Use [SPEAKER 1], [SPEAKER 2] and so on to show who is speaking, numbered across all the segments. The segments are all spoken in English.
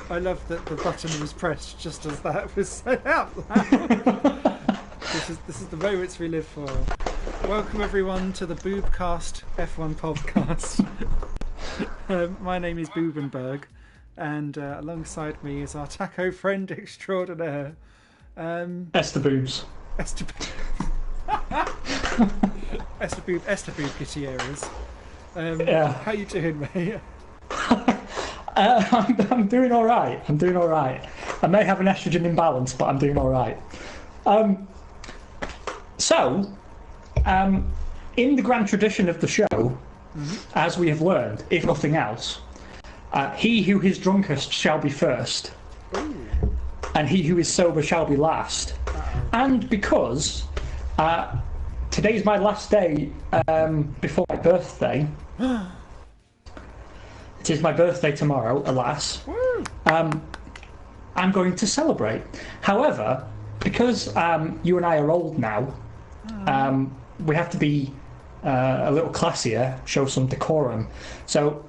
[SPEAKER 1] I love that the button was pressed just as that was said out loud. This is the moments we live for. Welcome everyone to the Boobcast F1 podcast. My name is Boobenberg, and alongside me is our taco friend extraordinaire,
[SPEAKER 2] Esther Boobs.
[SPEAKER 1] Esther Boob Gutierrez.
[SPEAKER 2] Yeah.
[SPEAKER 1] How you doing, mate?
[SPEAKER 2] I'm doing all right. I may have an estrogen imbalance, but I'm doing all right. In the grand tradition of the show, as we have learned, if nothing else, he who is drunkest shall be first, and he who is sober shall be last. And because today's my last day before my birthday, it is my birthday tomorrow, alas, I'm going to celebrate. However, because you and I are old now, we have to be a little classier, show some decorum. So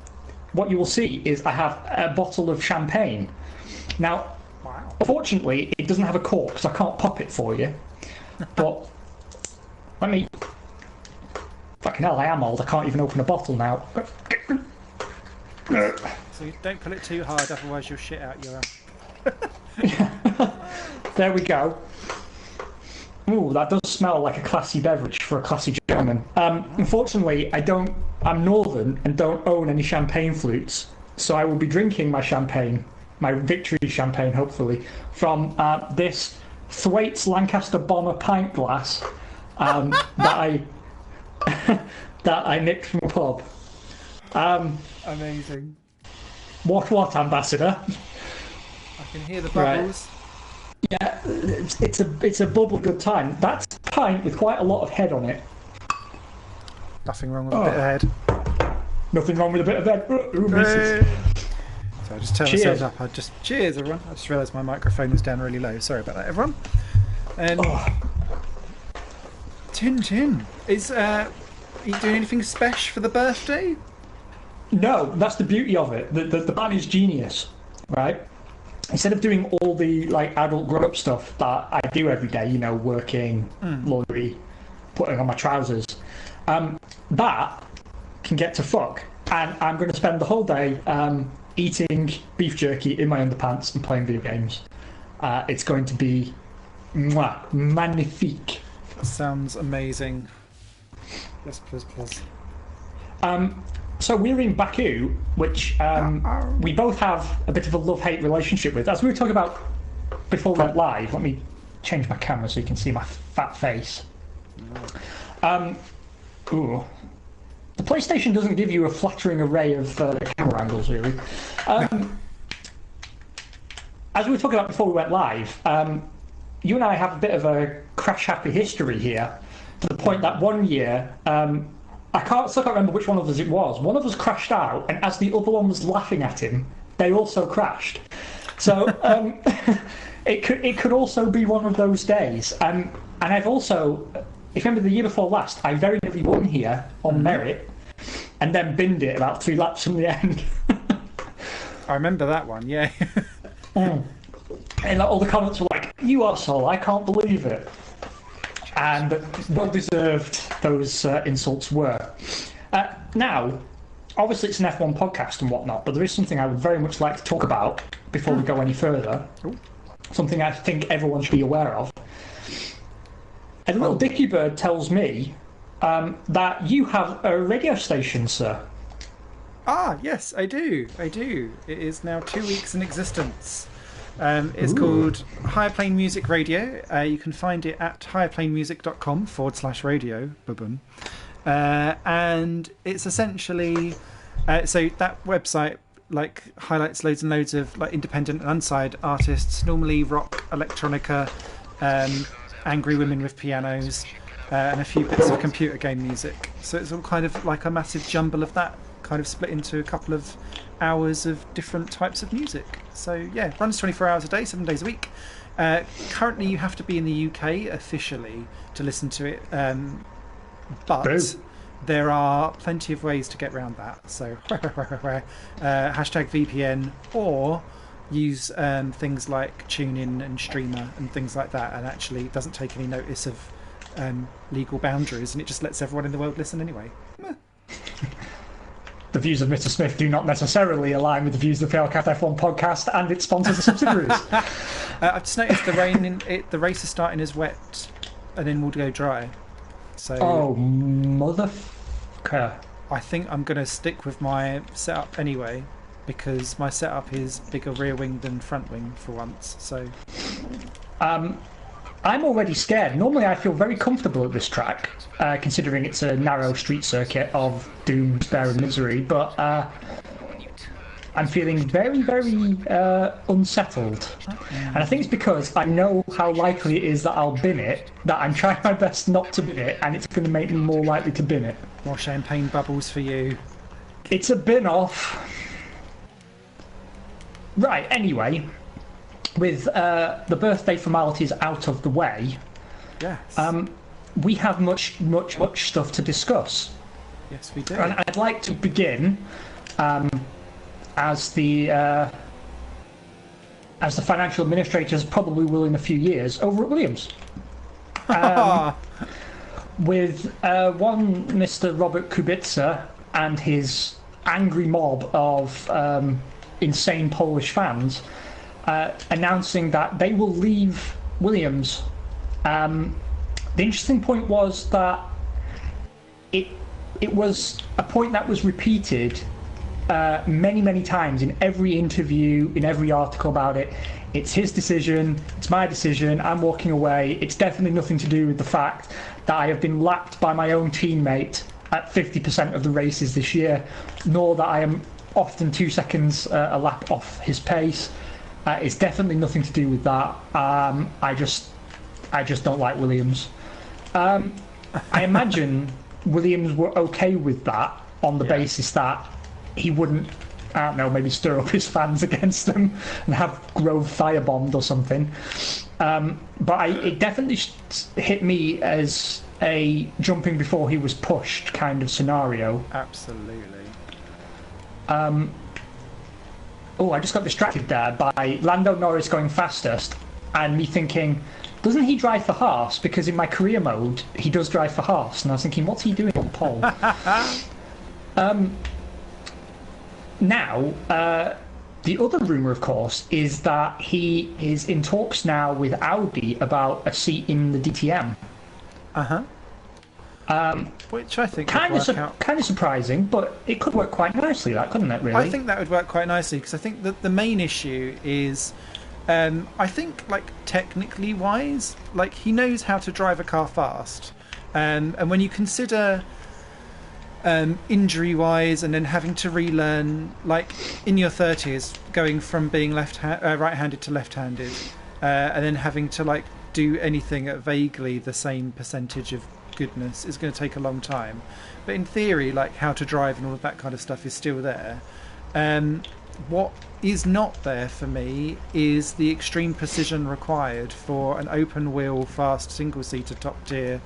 [SPEAKER 2] what you will see is I have a bottle of champagne. Now, unfortunately, it doesn't have a cork, so I can't pop it for you. But let me... Fucking hell, I am old. I can't even open a bottle now.
[SPEAKER 1] So you don't pull it too hard, otherwise you'll shit out your
[SPEAKER 2] There we go. Ooh, that does smell like a classy beverage for a classy gentleman. Unfortunately, I'm northern and don't own any champagne flutes, so I will be drinking my champagne, my victory champagne, hopefully, from this Thwaites Lancaster Bomber pint glass that I nicked from a pub.
[SPEAKER 1] Amazing.
[SPEAKER 2] What, Ambassador?
[SPEAKER 1] I can hear the bubbles.
[SPEAKER 2] Right. Yeah, it's a bubble good time. That's a pint with quite a lot of head on it.
[SPEAKER 1] Nothing wrong with a bit of head.
[SPEAKER 2] Nothing wrong with a bit of head. Who misses?
[SPEAKER 1] So I just turned myself up. Cheers, everyone. I just realised my microphone was down really low. Sorry about that, everyone. And Tin, is are you doing anything special for the birthday?
[SPEAKER 2] No, that's the beauty of it. The plan is genius, right? Instead of doing all the adult grown-up stuff that I do every day, working, laundry, putting on my trousers, that can get to fuck. And I'm going to spend the whole day eating beef jerky in my underpants and playing video games. It's going to be magnifique.
[SPEAKER 1] That sounds amazing. Yes, please.
[SPEAKER 2] So we're in Baku, which we both have a bit of a love-hate relationship with. As we were talking about before we went live, let me change my camera so you can see my fat face. Ooh. The PlayStation doesn't give you a flattering array of camera angles, really. As we were talking about before we went live, you and I have a bit of a crash-happy history here, to the point that one year... I still can't remember which one of us it was. One of us crashed out, and as the other one was laughing at him, they also crashed. So it could also be one of those days. And I've also, if you remember the year before last, I very nearly won here on merit, and then binned it about 3 laps from the end.
[SPEAKER 1] I remember that one, yeah.
[SPEAKER 2] And all the comments were like, "You arsehole, I can't believe it." And well-deserved those insults were. Now, obviously it's an F1 podcast and whatnot, but there is something I would very much like to talk about before we go any further. Something I think everyone should be aware of. A little dicky bird tells me that you have a radio station, sir.
[SPEAKER 1] Ah, yes, I do. It is now 2 weeks in existence. It's called Higher Plane Music Radio. You can find it at higherplanemusic.com/radio. Boom. And it's essentially so that website highlights loads and loads of independent and unsigned artists, normally rock, electronica, angry women with pianos, and a few bits of computer game music. So it's all kind of like a massive jumble of that, kind of split into a couple of hours of different types of music. So yeah, it runs 24 hours a day, 7 days a week. Currently you have to be in the UK officially to listen to it, but there are plenty of ways to get around that. So hashtag VPN, or use things like TuneIn and Streamer and things like that, and actually doesn't take any notice of legal boundaries, and it just lets everyone in the world listen anyway.
[SPEAKER 2] The views of Mr. Smith do not necessarily align with the views of the Failcast F1 podcast and its sponsors and subsidiaries.
[SPEAKER 1] I've just noticed the race is starting as wet, and then will go dry. So
[SPEAKER 2] oh, motherfucker.
[SPEAKER 1] I think I'm going to stick with my setup anyway, because my setup is bigger rear wing than front wing for once. So
[SPEAKER 2] I'm already scared. Normally I feel very comfortable at this track, considering it's a narrow street circuit of doom, despair and misery, but I'm feeling very, very unsettled. And I think it's because I know how likely it is that I'll bin it, that I'm trying my best not to bin it, and it's going to make me more likely to bin it.
[SPEAKER 1] More champagne bubbles for you.
[SPEAKER 2] It's a bin off. Right, anyway, with the birthday formalities out of the way,
[SPEAKER 1] yes,
[SPEAKER 2] we have much stuff to discuss.
[SPEAKER 1] Yes, we do.
[SPEAKER 2] And I'd like to begin as the financial administrators probably will in a few years over at Williams. With one Mr. Robert Kubica and his angry mob of insane Polish fans announcing that they will leave Williams. The interesting point was that it was a point that was repeated many times in every interview, in every article about it. It's his decision, it's my decision, I'm walking away. It's definitely nothing to do with the fact that I have been lapped by my own teammate at 50% of the races this year, nor that I am often 2 seconds a lap off his pace. It's definitely nothing to do with that. I just don't like Williams. I imagine Williams were okay with that on the basis that he wouldn't, I don't know, maybe stir up his fans against them and have Grove firebombed or something. But it definitely hit me as a jumping before he was pushed kind of scenario.
[SPEAKER 1] Absolutely.
[SPEAKER 2] Oh, I just got distracted there by Lando Norris going fastest and me thinking, doesn't he drive for Haas? Because in my career mode, he does drive for Haas. And I was thinking, what's he doing on pole? Now, the other rumour, of course, is that he is in talks now with Audi about a seat in the DTM.
[SPEAKER 1] Which I think
[SPEAKER 2] kind of surprising, but it could work quite nicely, that couldn't it? Really,
[SPEAKER 1] I think that would work quite nicely, because I think that the main issue is, I think, like, technically wise, like, he knows how to drive a car fast, and when you consider injury wise, and then having to relearn, like, in your 30s, going from being right-handed to left-handed, and then having to, like, do anything at vaguely the same percentage of goodness is going to take a long time. But in theory, like, how to drive and all of that kind of stuff is still there. What is not there for me is the extreme precision required for an open wheel fast single seater top tier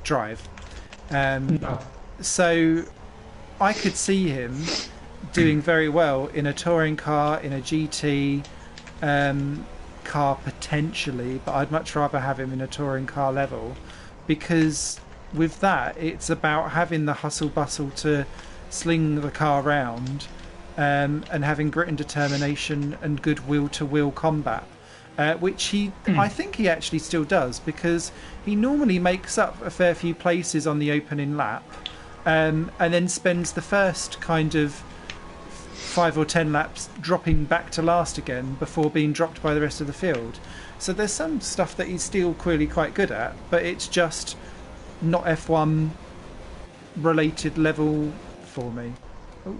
[SPEAKER 1] drive.
[SPEAKER 2] No.
[SPEAKER 1] So I could see him doing very well in a touring car, in a GT car potentially, but I'd much rather have him in a touring car level, because with that it's about having the hustle bustle to sling the car round, and having grit and determination and good wheel-to-wheel combat, which I think he actually still does, because he normally makes up a fair few places on the opening lap, and then spends the first kind of 5 or 10 laps dropping back to last again before being dropped by the rest of the field. So there's some stuff that he's still clearly quite good at, but it's just not F1 related level for me. Oh,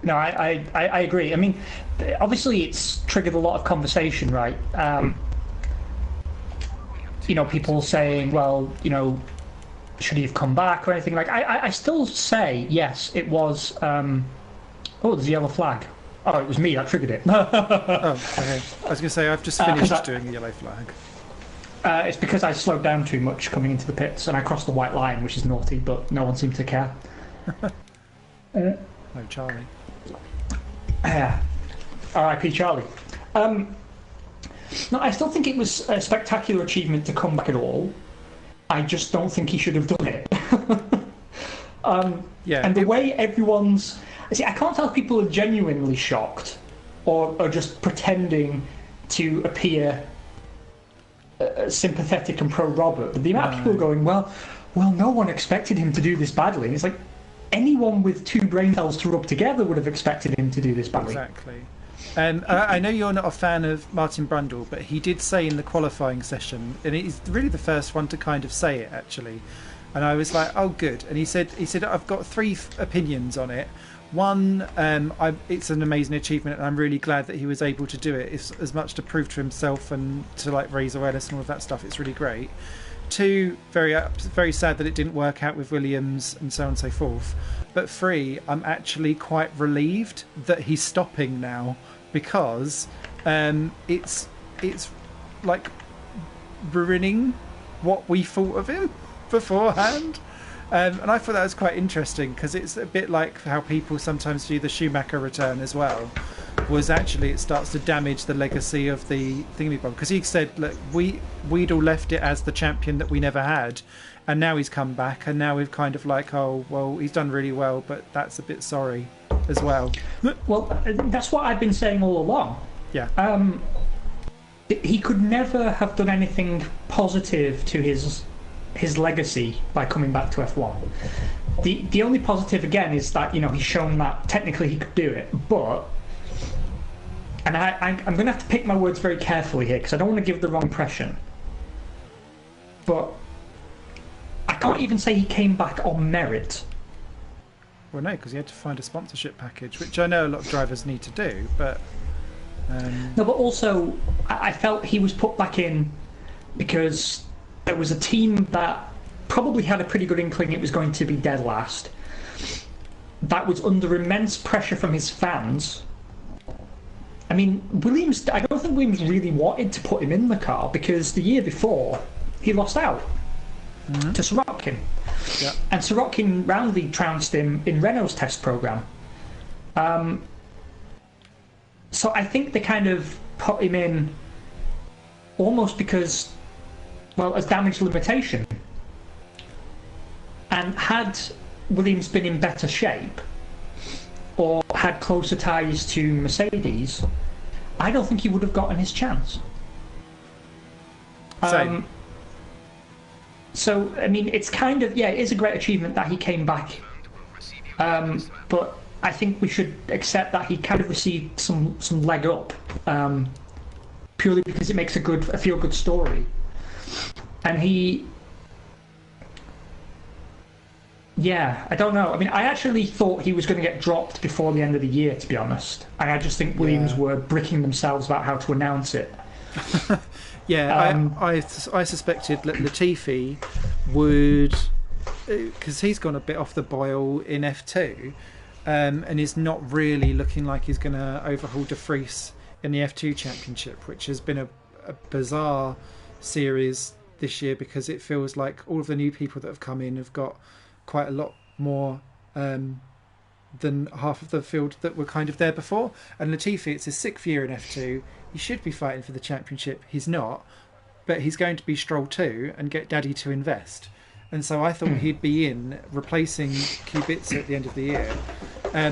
[SPEAKER 2] I agree. I mean, obviously it's triggered a lot of conversation, right? You know, people saying, well, you know, should he have come back or anything? Like, I still say yes, it was. Oh, there's a yellow flag. Oh, it was me that triggered it.
[SPEAKER 1] Oh, okay. I was going to say, I've just finished doing a yellow flag.
[SPEAKER 2] It's because I slowed down too much coming into the pits and I crossed the white line, which is naughty, but no one seemed to care.
[SPEAKER 1] No, Charlie.
[SPEAKER 2] R.I.P. Charlie. No, I still think it was a spectacular achievement to come back at all. I just don't think he should have done it. And the way everyone's... See, I can't tell if people are genuinely shocked or are just pretending to appear sympathetic and pro-Robert. But the amount of people are going, well, no one expected him to do this badly. And it's like, anyone with two brain cells to rub together would have expected him to do this badly.
[SPEAKER 1] Exactly. And I know you're not a fan of Martin Brundle, but he did say in the qualifying session, and he's really the first one to kind of say it, actually. And I was like, oh, good. And he said, I've got three opinions on it. One, it's an amazing achievement, and I'm really glad that he was able to do it. It's as much to prove to himself and to like raise awareness and all of that stuff. It's really great. Two, very sad that it didn't work out with Williams and so on and so forth. But three, I'm actually quite relieved that he's stopping now, because it's like ruining what we thought of him beforehand. And I thought that was quite interesting, because it's a bit like how people sometimes view the Schumacher return as well. Was actually it starts to damage the legacy of the thingamabobber, because he said, look, we'd all left it as the champion that we never had, and now he's come back, and now we've kind of like, oh well, he's done really well, but that's a bit sorry as well.
[SPEAKER 2] Well, that's what I've been saying all along.
[SPEAKER 1] Yeah.
[SPEAKER 2] He could never have done anything positive to his legacy by coming back to F1. The only positive again is that, you know, he's shown that technically he could do it, but, and I'm going to have to pick my words very carefully here because I don't want to give the wrong impression, but I can't even say he came back on merit.
[SPEAKER 1] Well, no, because he had to find a sponsorship package, which I know a lot of drivers need to do, but
[SPEAKER 2] no, but also I felt he was put back in because there was a team that probably had a pretty good inkling it was going to be dead last, that was under immense pressure from his fans. I mean, I don't think Williams really wanted to put him in the car, because the year before he lost out to Sorokin.
[SPEAKER 1] Yeah. And
[SPEAKER 2] Sorokin roundly trounced him in Renault's test programme. So I think they kind of put him in almost because, well, as damage limitation. And had Williams been in better shape or had closer ties to Mercedes, I don't think he would have gotten his chance.
[SPEAKER 1] Same.
[SPEAKER 2] So, I mean, it's kind of, yeah, it is a great achievement that he came back. But I think we should accept that he kind of received some leg up, purely because it makes a feel-good story. And yeah, I don't know. I mean, I actually thought he was going to get dropped before the end of the year, to be honest. And I just think Williams were bricking themselves about how to announce it.
[SPEAKER 1] Yeah, I suspected that Latifi would, because he's gone a bit off the boil in F2, and is not really looking like he's going to overhaul De Vries in the F2 Championship, which has been a bizarre series this year, because it feels like all of the new people that have come in have got quite a lot more than half of the field that were kind of there before. And Latifi, it's his 6th year in F2. He should be fighting for the championship. He's not, but he's going to be Stroll too and get Daddy to invest. And so I thought he'd be in replacing Kubica at the end of the year.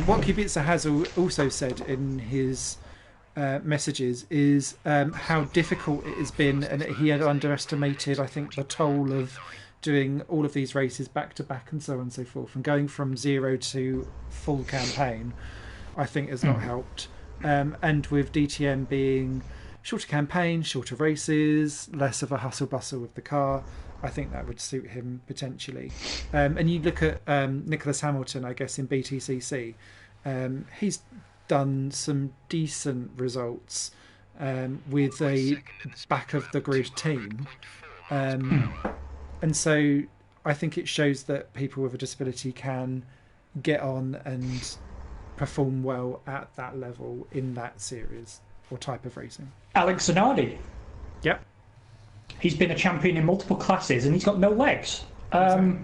[SPEAKER 1] What Kubica has also said in his messages is how difficult it has been, and he had underestimated, I think, the toll of doing all of these races back to back and so on and so forth, and going from 0 to full campaign, I think has not helped. And with DTM being shorter campaign, shorter races, less of a hustle bustle with the car, I think that would suit him potentially. And you look at Nicholas Hamilton, I guess, in BTCC. He's done some decent results with a back of the grid team. And so I think it shows that people with a disability can get on and perform well at that level in that series or type of racing.
[SPEAKER 2] Alex Zanardi.
[SPEAKER 1] Yep.
[SPEAKER 2] He's been a champion in multiple classes and he's got no legs.
[SPEAKER 1] Exactly.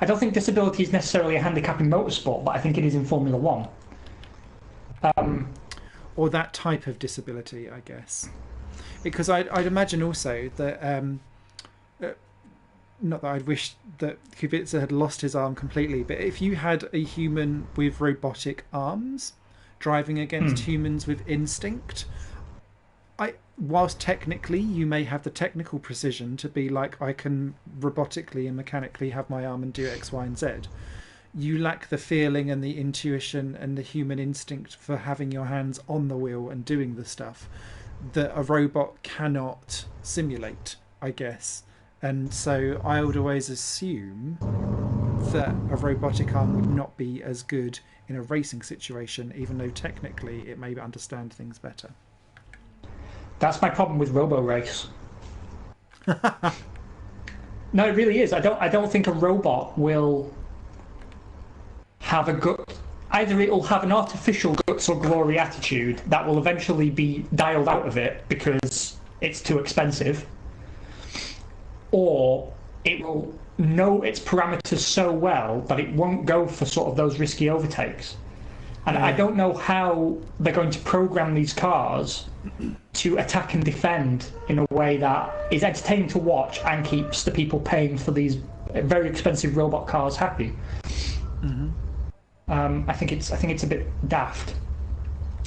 [SPEAKER 2] I don't think disability is necessarily a handicap in motorsport, but I think it is in Formula One.
[SPEAKER 1] Or that type of disability, I guess. Because I'd imagine also that, not that I'd wish that Kubica had lost his arm completely, but if you had a human with robotic arms driving against humans with instinct, whilst technically you may have the technical precision to be like, I can robotically and mechanically have my arm and do X, Y, and Z, you lack the feeling and the intuition and the human instinct for having your hands on the wheel and doing the stuff that a robot cannot simulate, I guess. And so I would always assume that a robotic arm would not be as good in a racing situation, even though technically it may understand things better.
[SPEAKER 2] That's my problem with Robo Race. No, it really is. I don't think a robot will have a gut. Either it will have an artificial guts or glory attitude that will eventually be dialed out of it because it's too expensive, or it will know its parameters so well that it won't go for sort of those risky overtakes. And I don't know how they're going to program these cars to attack and defend in a way that is entertaining to watch and keeps the people paying for these very expensive robot cars happy. I think it's a bit daft.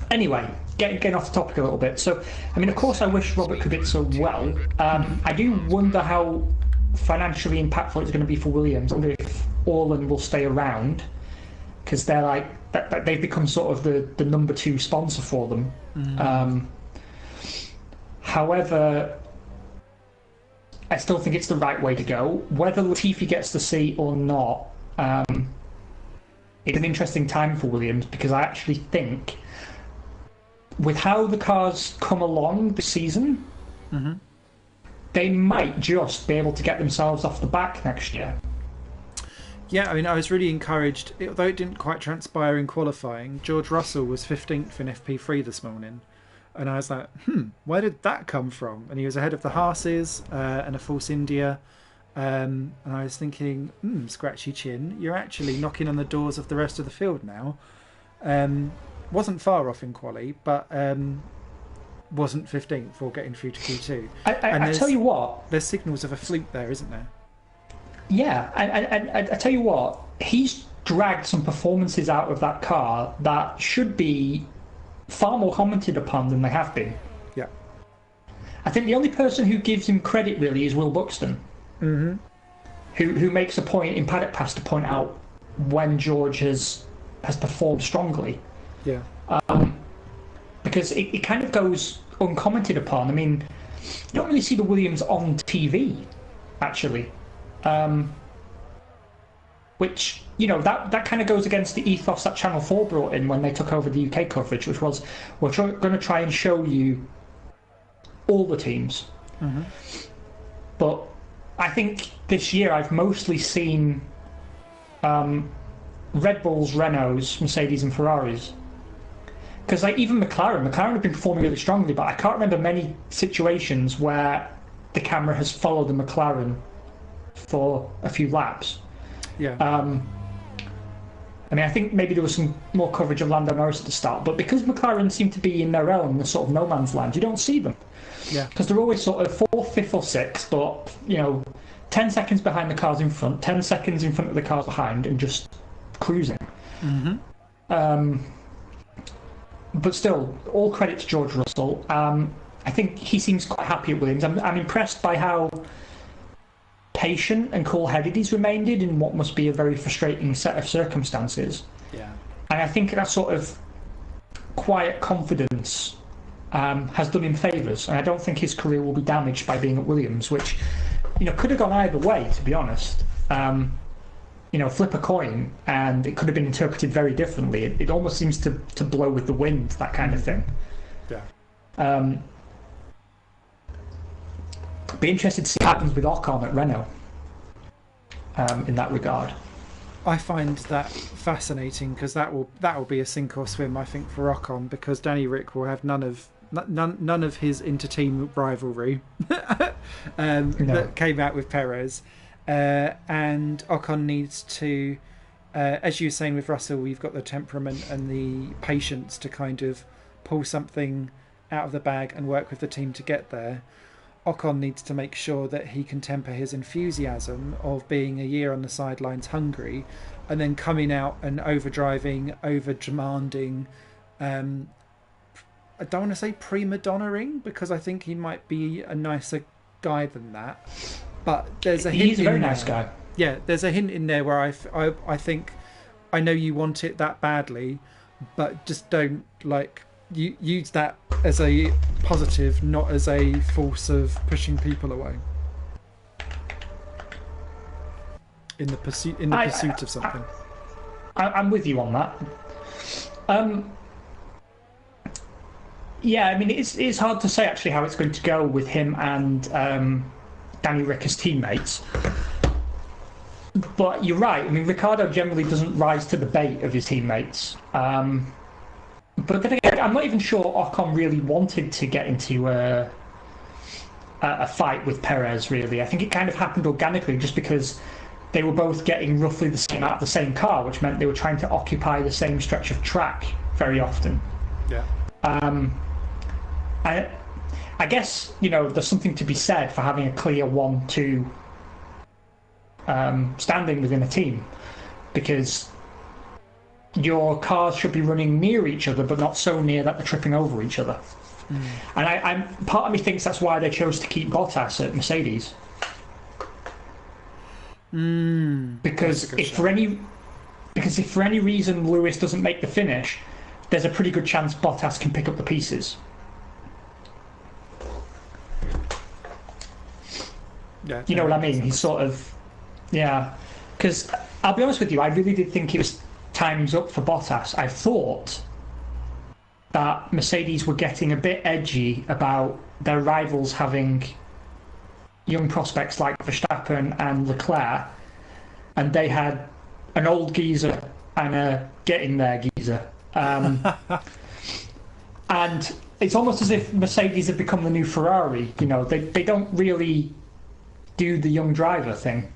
[SPEAKER 2] Anyway, getting off the topic a little bit. So, I mean, of course, I wish Robert Kubica well. I do wonder how financially impactful it's going to be for Williams. I wonder if Orlen will stay around, because they're like they've become sort of the number 2 sponsor for them. However, I still think it's the right way to go. Whether Latifi gets the seat or not, it's an interesting time for Williams, because I actually think with how the cars come along this season, they might just be able to get themselves off the back next year.
[SPEAKER 1] Yeah, I mean, I was really encouraged, although it didn't quite transpire in qualifying. George Russell was 15th in FP3 this morning, and I was like, where did that come from? And he was ahead of the Haas's and a Force India, and I was thinking, scratchy chin, you're actually knocking on the doors of the rest of the field now. Wasn't far off in quali, but wasn't 15th or getting through to Q2.
[SPEAKER 2] I tell you what,
[SPEAKER 1] there's signals of a fluke there, isn't there?
[SPEAKER 2] Yeah, I tell you what, he's dragged some performances out of that car that should be far more commented upon than they have been.
[SPEAKER 1] Yeah.
[SPEAKER 2] I think the only person who gives him credit really is Will Buxton, who makes a point in Paddock Pass to point out when George has performed strongly.
[SPEAKER 1] Yeah.
[SPEAKER 2] Because it kind of goes uncommented upon. I mean, you don't really see the Williams on TV, actually. Which, you know, that kind of goes against the ethos that Channel 4 brought in when they took over the UK coverage, which was, we're going to try and show you all the teams. But I think this year I've mostly seen Red Bulls, Renaults, Mercedes and Ferraris. Because like even McLaren have been performing really strongly, but I can't remember many situations where the camera has followed the McLaren for a few laps.
[SPEAKER 1] Yeah.
[SPEAKER 2] I mean, I think maybe there was some more coverage of Lando Norris at the start, but because McLaren seem to be in their own, the sort of no man's land, you don't see them.
[SPEAKER 1] Yeah.
[SPEAKER 2] Because they're always sort of 4th, 5th or 6th, but, you know, 10 seconds behind the cars in front, 10 seconds in front of the cars behind, and just cruising. But still, all credit to George Russell. I think he seems quite happy at Williams. I'm impressed by how patient and cool-headed he's remained in what must be a very frustrating set of circumstances.
[SPEAKER 1] Yeah.
[SPEAKER 2] And I think that sort of quiet confidence has done him favours, and I don't think his career will be damaged by being at Williams, which, you know, could have gone either way, to be honest. You know, flip a coin and it could have been interpreted very differently. It almost seems to blow with the wind, that kind of thing.
[SPEAKER 1] Yeah.
[SPEAKER 2] Be interested to see what happens with Ocon at Renault in that regard.
[SPEAKER 1] I find that fascinating, because that will be a sink or swim, I think, for Ocon, because Danny Rick will have none of his inter-team rivalry that came out with Perez, and Ocon needs to, as you were saying with Russell, we've got the temperament and the patience to kind of pull something out of the bag and work with the team to get there. Ocon needs to make sure that he can temper his enthusiasm of being a year on the sidelines hungry and then coming out and overdriving, over-demanding. I don't want to say prima donnaing because I think he might be a nicer guy than that. But there's a hint.
[SPEAKER 2] He's a very nice guy.
[SPEAKER 1] Yeah, there's a hint in there where I think I know you want it that badly, but just don't you use that as a positive, not as a force of pushing people away in the pursuit of something.
[SPEAKER 2] I'm with you on that. Yeah, I mean it's hard to say actually how it's going to go with him and Danny Ricker's teammates. But you're right. I mean, Ricciardo generally doesn't rise to the bait of his teammates. But then again, I'm not even sure Ocon really wanted to get into a fight with Perez, really. I think it kind of happened organically just because they were both getting roughly the same out of the same car, which meant they were trying to occupy the same stretch of track very often.
[SPEAKER 1] Yeah.
[SPEAKER 2] I guess, there's something to be said for having a clear 1-2 standing within a team, because your cars should be running near each other, but not so near that they're tripping over each other. And part of me thinks that's why they chose to keep Bottas at Mercedes. Because if for any reason Lewis doesn't make the finish, there's a pretty good chance Bottas can pick up the pieces.
[SPEAKER 1] Yeah,
[SPEAKER 2] you know what I mean? He's sort of, yeah. Because I'll be honest with you, I really did think it was time's up for Bottas. I thought that Mercedes were getting a bit edgy about their rivals having young prospects like Verstappen and Leclerc, and they had an old geezer and a getting there geezer. And it's almost as if Mercedes have become the new Ferrari. They don't really do the young driver thing.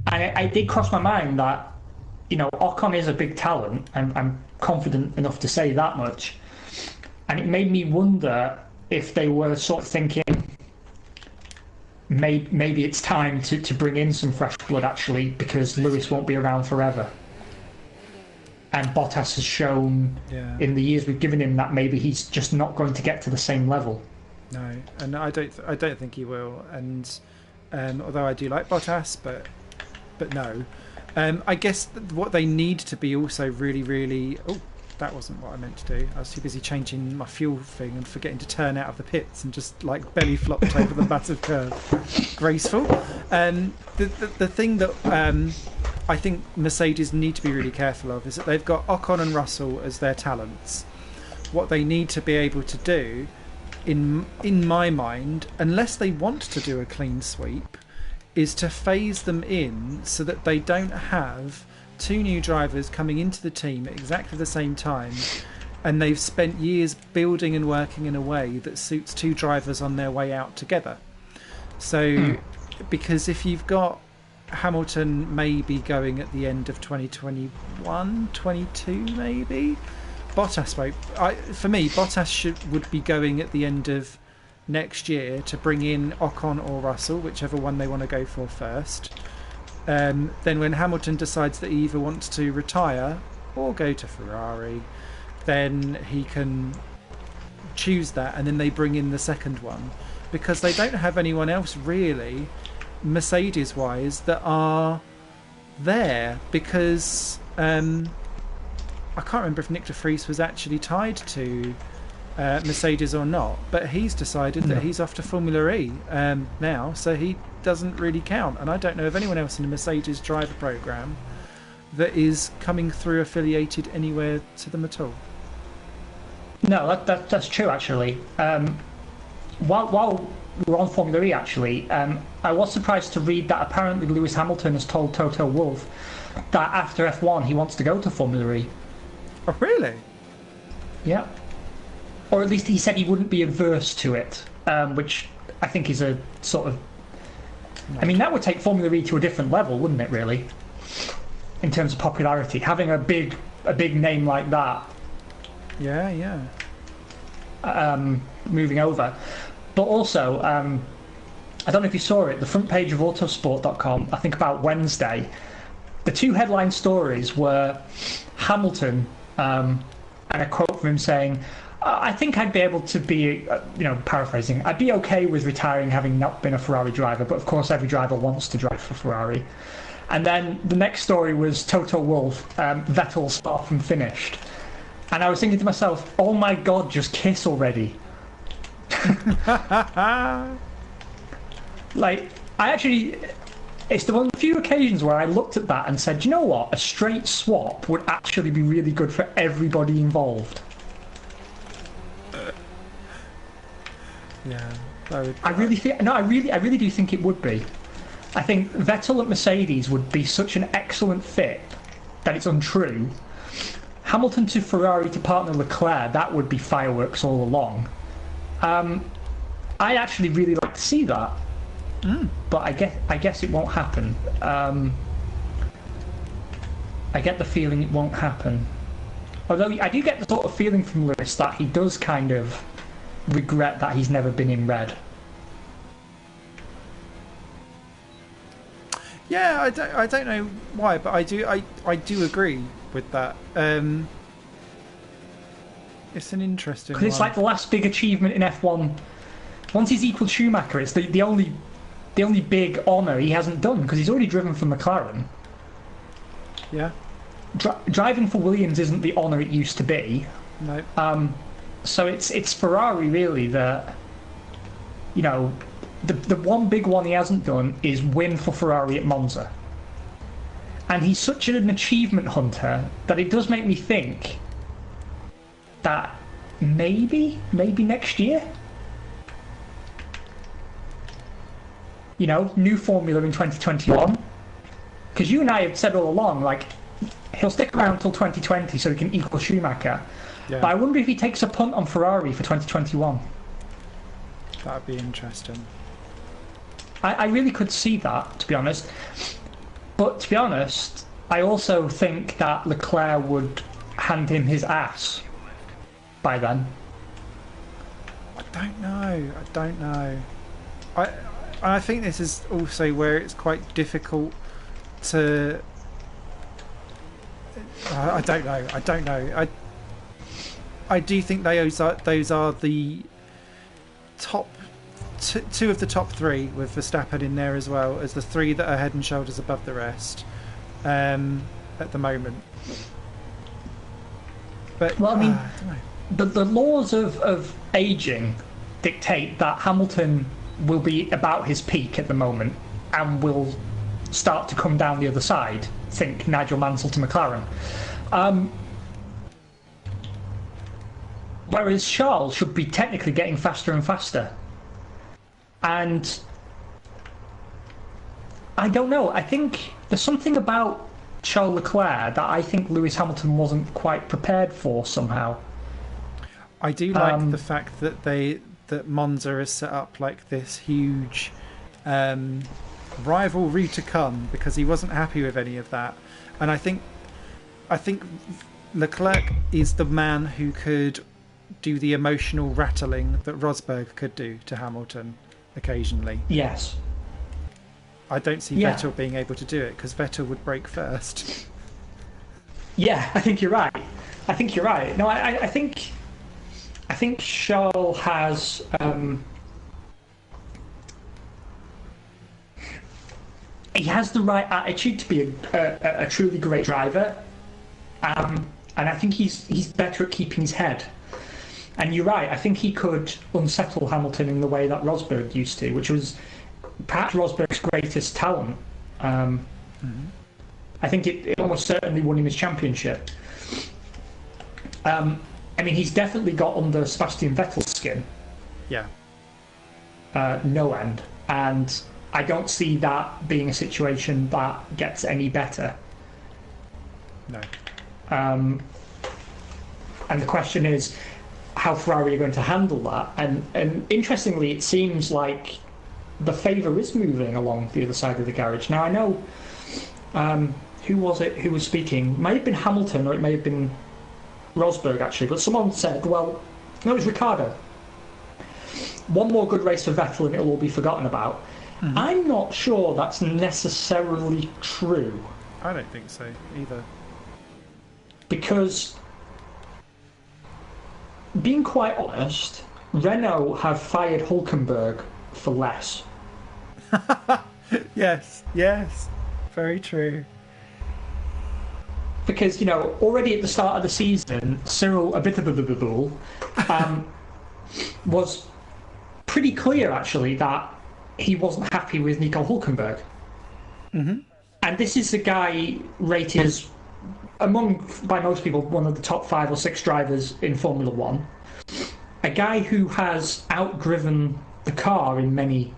[SPEAKER 2] I did cross my mind that Ocon is a big talent, and I'm confident enough to say that much. And it made me wonder if they were sort of thinking maybe it's time to bring in some fresh blood, actually, because Lewis won't be around forever. And Bottas has shown in the years we've given him that maybe he's just not going to get to the same level.
[SPEAKER 1] No, and I don't think he will. And although I do like Bottas, but no. I guess what they need to be also really, really... Oh, that wasn't what I meant to do. I was too busy changing my fuel thing and forgetting to turn out of the pits and just belly flopped over the massive curve. Graceful. The thing that I think Mercedes need to be really careful of is that they've got Ocon and Russell as their talents. What they need to be able to do, in my mind, unless they want to do a clean sweep, is to phase them in so that they don't have two new drivers coming into the team at exactly the same time, and they've spent years building and working in a way that suits two drivers on their way out together. So because if you've got Hamilton maybe going at the end of 2021, 22 maybe, Bottas for me Bottas would be going at the end of next year to bring in Ocon or Russell, whichever one they want to go for first. Then when Hamilton decides that he either wants to retire or go to Ferrari, then he can choose that, and then they bring in the second one, because they don't have anyone else really Mercedes wise that are there, because I can't remember if Nick de Vries was actually tied to Mercedes or not, but he's decided that he's off to Formula E now, so he doesn't really count. And I don't know of anyone else in the Mercedes driver program that is coming through affiliated anywhere to them at all.
[SPEAKER 2] No, that's true actually. While we're on Formula E, actually, I was surprised to read that apparently Lewis Hamilton has told Toto Wolff that after F1 he wants to go to Formula E.
[SPEAKER 1] Oh, really?
[SPEAKER 2] Yeah. Or at least he said he wouldn't be averse to it, which I think is a sort of I mean, that would take Formula E to a different level, wouldn't it? Really, in terms of popularity, having a big name like that.
[SPEAKER 1] Yeah.
[SPEAKER 2] Moving over, but also, I don't know if you saw it. The front page of Autosport.com, I think about Wednesday, the two headline stories were Hamilton, and a quote from him saying, I think I'd be able to be, paraphrasing, I'd be okay with retiring having not been a Ferrari driver, but of course every driver wants to drive for Ferrari. And then the next story was Toto Wolff, Vettel start from finished. And I was thinking to myself, oh my god, just kiss already. Like, it's the one of the few occasions where I looked at that and said, you know what, a straight swap would actually be really good for everybody involved.
[SPEAKER 1] Yeah,
[SPEAKER 2] I really do think it would be. I think Vettel at Mercedes would be such an excellent fit that it's untrue. Hamilton to Ferrari to partner Leclerc, that would be fireworks all along. I actually really like to see that, but I guess it won't happen. I get the feeling it won't happen. Although I do get the sort of feeling from Lewis that he does kind of regret that he's never been in red.
[SPEAKER 1] Yeah, I don't know why, but I do agree with that. It's an interesting one.
[SPEAKER 2] Because it's like the last big achievement in F1. Once he's equalled Schumacher, it's the only big honour he hasn't done, because he's already driven for McLaren.
[SPEAKER 1] Yeah.
[SPEAKER 2] Driving for Williams isn't the honour it used to be.
[SPEAKER 1] No.
[SPEAKER 2] So it's Ferrari really that, the one big one he hasn't done is win for Ferrari at Monza. And he's such an achievement hunter that it does make me think that maybe next year, new formula in 2021. Because you and I have said all along, like, he'll stick around until 2020 so he can equal Schumacher. Yeah. But I wonder if he takes a punt on Ferrari for 2021.
[SPEAKER 1] That'd be interesting.
[SPEAKER 2] I really could see that, to be honest. But to be honest, I also think that Leclerc would hand him his ass by then.
[SPEAKER 1] I don't know. I think this is also where it's quite difficult to... I don't know. I do think those are the top two of the top three, with Verstappen in there as well, as the three that are head and shoulders above the rest at the moment. But
[SPEAKER 2] well, I mean, the laws of aging dictate that Hamilton will be about his peak at the moment and will start to come down the other side. Think Nigel Mansell to McLaren. Whereas Charles should be technically getting faster and faster. And I don't know, I think there's something about Charles Leclerc that I think Lewis Hamilton wasn't quite prepared for somehow.
[SPEAKER 1] I do like the fact that Monza is set up like this huge rivalry to come, because he wasn't happy with any of that. And I think Leclerc is the man who could do the emotional rattling that Rosberg could do to Hamilton occasionally.
[SPEAKER 2] Yes.
[SPEAKER 1] I don't see Vettel being able to do it, because Vettel would break first.
[SPEAKER 2] Yeah, I think you're right. No, I think Charles has he has the right attitude to be a truly great driver, and I think he's better at keeping his head. And you're right, I think he could unsettle Hamilton in the way that Rosberg used to, which was perhaps Rosberg's greatest talent. I think it almost certainly won him his championship. I mean, he's definitely got under Sebastian Vettel's skin.
[SPEAKER 1] Yeah.
[SPEAKER 2] No end. And I don't see that being a situation that gets any better.
[SPEAKER 1] No.
[SPEAKER 2] And the question is, how Ferrari are going to handle that? And interestingly, it seems like the favour is moving along the other side of the garage. Now I know, who was it who was speaking? It may have been Hamilton or it may have been Rosberg actually, but someone said, well, no, it was Ricardo. One more good race for Vettel and it'll all be forgotten about. Mm-hmm. I'm not sure that's necessarily true.
[SPEAKER 1] I don't think so either.
[SPEAKER 2] Because, being quite honest, Renault have fired Hülkenberg for less.
[SPEAKER 1] Yes, very true.
[SPEAKER 2] Because, already at the start of the season, Cyril Abiteboul was pretty clear, actually, that he wasn't happy with Nico Hülkenberg.
[SPEAKER 1] Mm-hmm.
[SPEAKER 2] And this is the guy rated as, by most people, one of the top 5 or 6 drivers in Formula One. A guy who has outdriven the car in many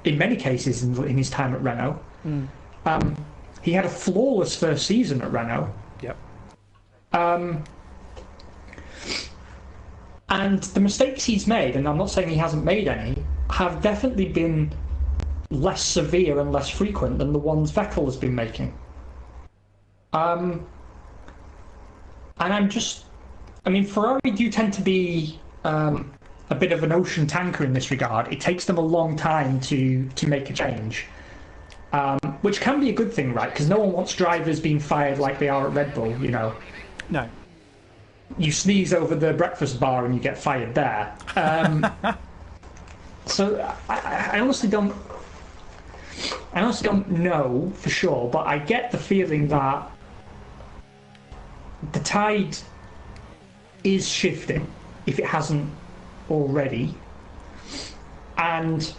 [SPEAKER 2] cases in his time at Renault.
[SPEAKER 1] Mm.
[SPEAKER 2] He had a flawless first season at Renault.
[SPEAKER 1] Yep.
[SPEAKER 2] And the mistakes he's made, and I'm not saying he hasn't made any, have definitely been less severe and less frequent than the ones Vettel has been making. And Ferrari do tend to be a bit of an ocean tanker in this regard. It takes them a long time to make a change, which can be a good thing, right? Because no one wants drivers being fired like they are at Red Bull,
[SPEAKER 1] No.
[SPEAKER 2] You sneeze over the breakfast bar and you get fired there. So I honestly don't know for sure, but I get the feeling that the tide is shifting, if it hasn't already. And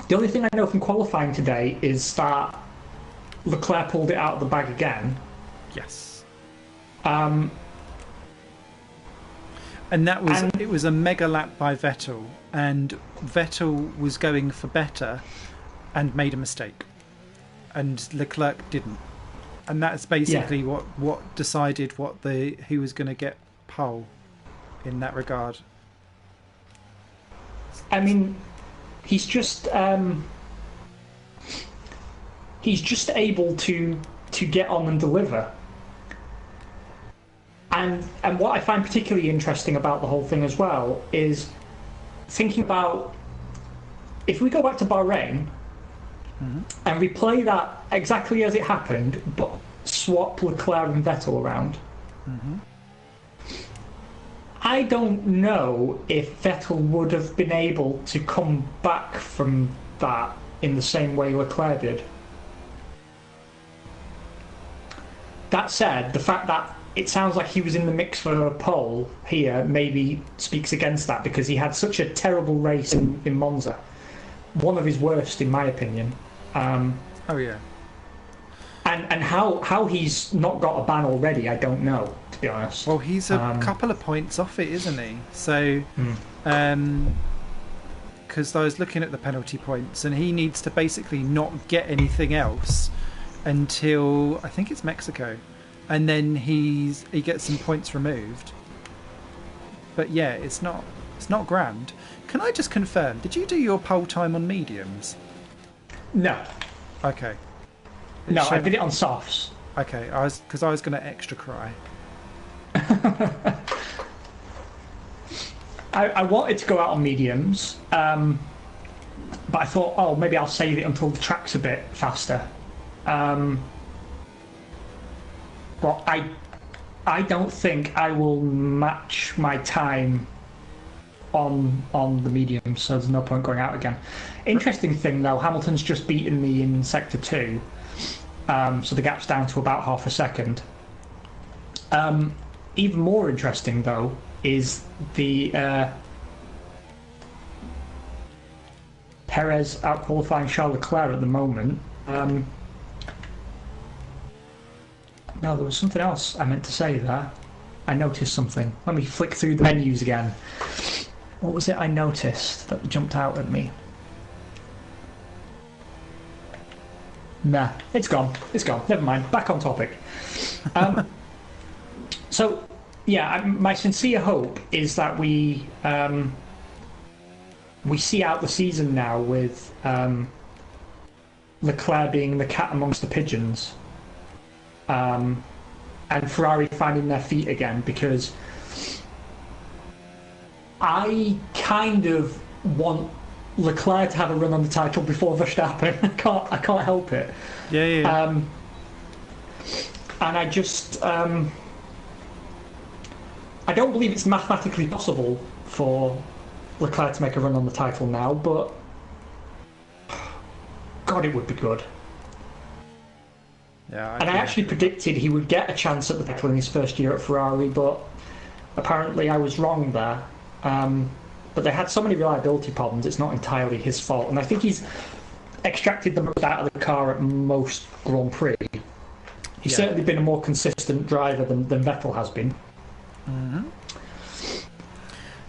[SPEAKER 2] the only thing I know from qualifying today is that Leclerc pulled it out of the bag again.
[SPEAKER 1] Yes.
[SPEAKER 2] And
[SPEAKER 1] it was a mega lap by Vettel, and Vettel was going for better and made a mistake, and Leclerc didn't, and that's basically what decided who was going to get pole in that regard.
[SPEAKER 2] I mean, he's just able to get on and deliver. And what I find particularly interesting about the whole thing as well is thinking about, if we go back to Bahrain and replay that exactly as it happened, but swap Leclerc and Vettel around, I don't know if Vettel would have been able to come back from that in the same way Leclerc did. That said, the fact that it sounds like he was in the mix for a pole here maybe speaks against that, because he had such a terrible race in Monza. One of his worst, in my opinion.
[SPEAKER 1] Oh, yeah.
[SPEAKER 2] And how he's not got a ban already, I don't know, to be honest.
[SPEAKER 1] Well, he's a couple of points off it, isn't he? So, because I was looking at the penalty points, and he needs to basically not get anything else until, I think it's Mexico. And then he gets some points removed. But yeah, it's not grand. Can I just confirm? Did you do your pole time on mediums?
[SPEAKER 2] No.
[SPEAKER 1] Okay.
[SPEAKER 2] No, I did it on softs.
[SPEAKER 1] Okay, I was going to extra cry.
[SPEAKER 2] I wanted to go out on mediums, but I thought, maybe I'll save it until the track's a bit faster. But I don't think I will match my time on the medium, so there's no point going out again. Interesting thing though, Hamilton's just beaten me in sector 2, so the gap's down to about half a second. Even more interesting though is the Perez out-qualifying Charles Leclerc at the moment. No, there was something else I meant to say there. I noticed something. Let me flick through the menus again. What was it I noticed that jumped out at me? Nah, it's gone. It's gone. Never mind. Back on topic. So, yeah, my sincere hope is that we we see out the season now with Leclerc being the cat amongst the pigeons, and Ferrari finding their feet again, because I kind of want Leclerc to have a run on the title before Verstappen. I can't help it.
[SPEAKER 1] Yeah.
[SPEAKER 2] And I just I don't believe it's mathematically possible for Leclerc to make a run on the title now, but God, it would be good.
[SPEAKER 1] Yeah.
[SPEAKER 2] I actually predicted he would get a chance at the title in his first year at Ferrari, but apparently I was wrong there. But they had so many reliability problems, it's not entirely his fault. And I think he's extracted the most out of the car at most Grand Prix. He's certainly been a more consistent driver than Vettel has been.
[SPEAKER 1] Mm-hmm.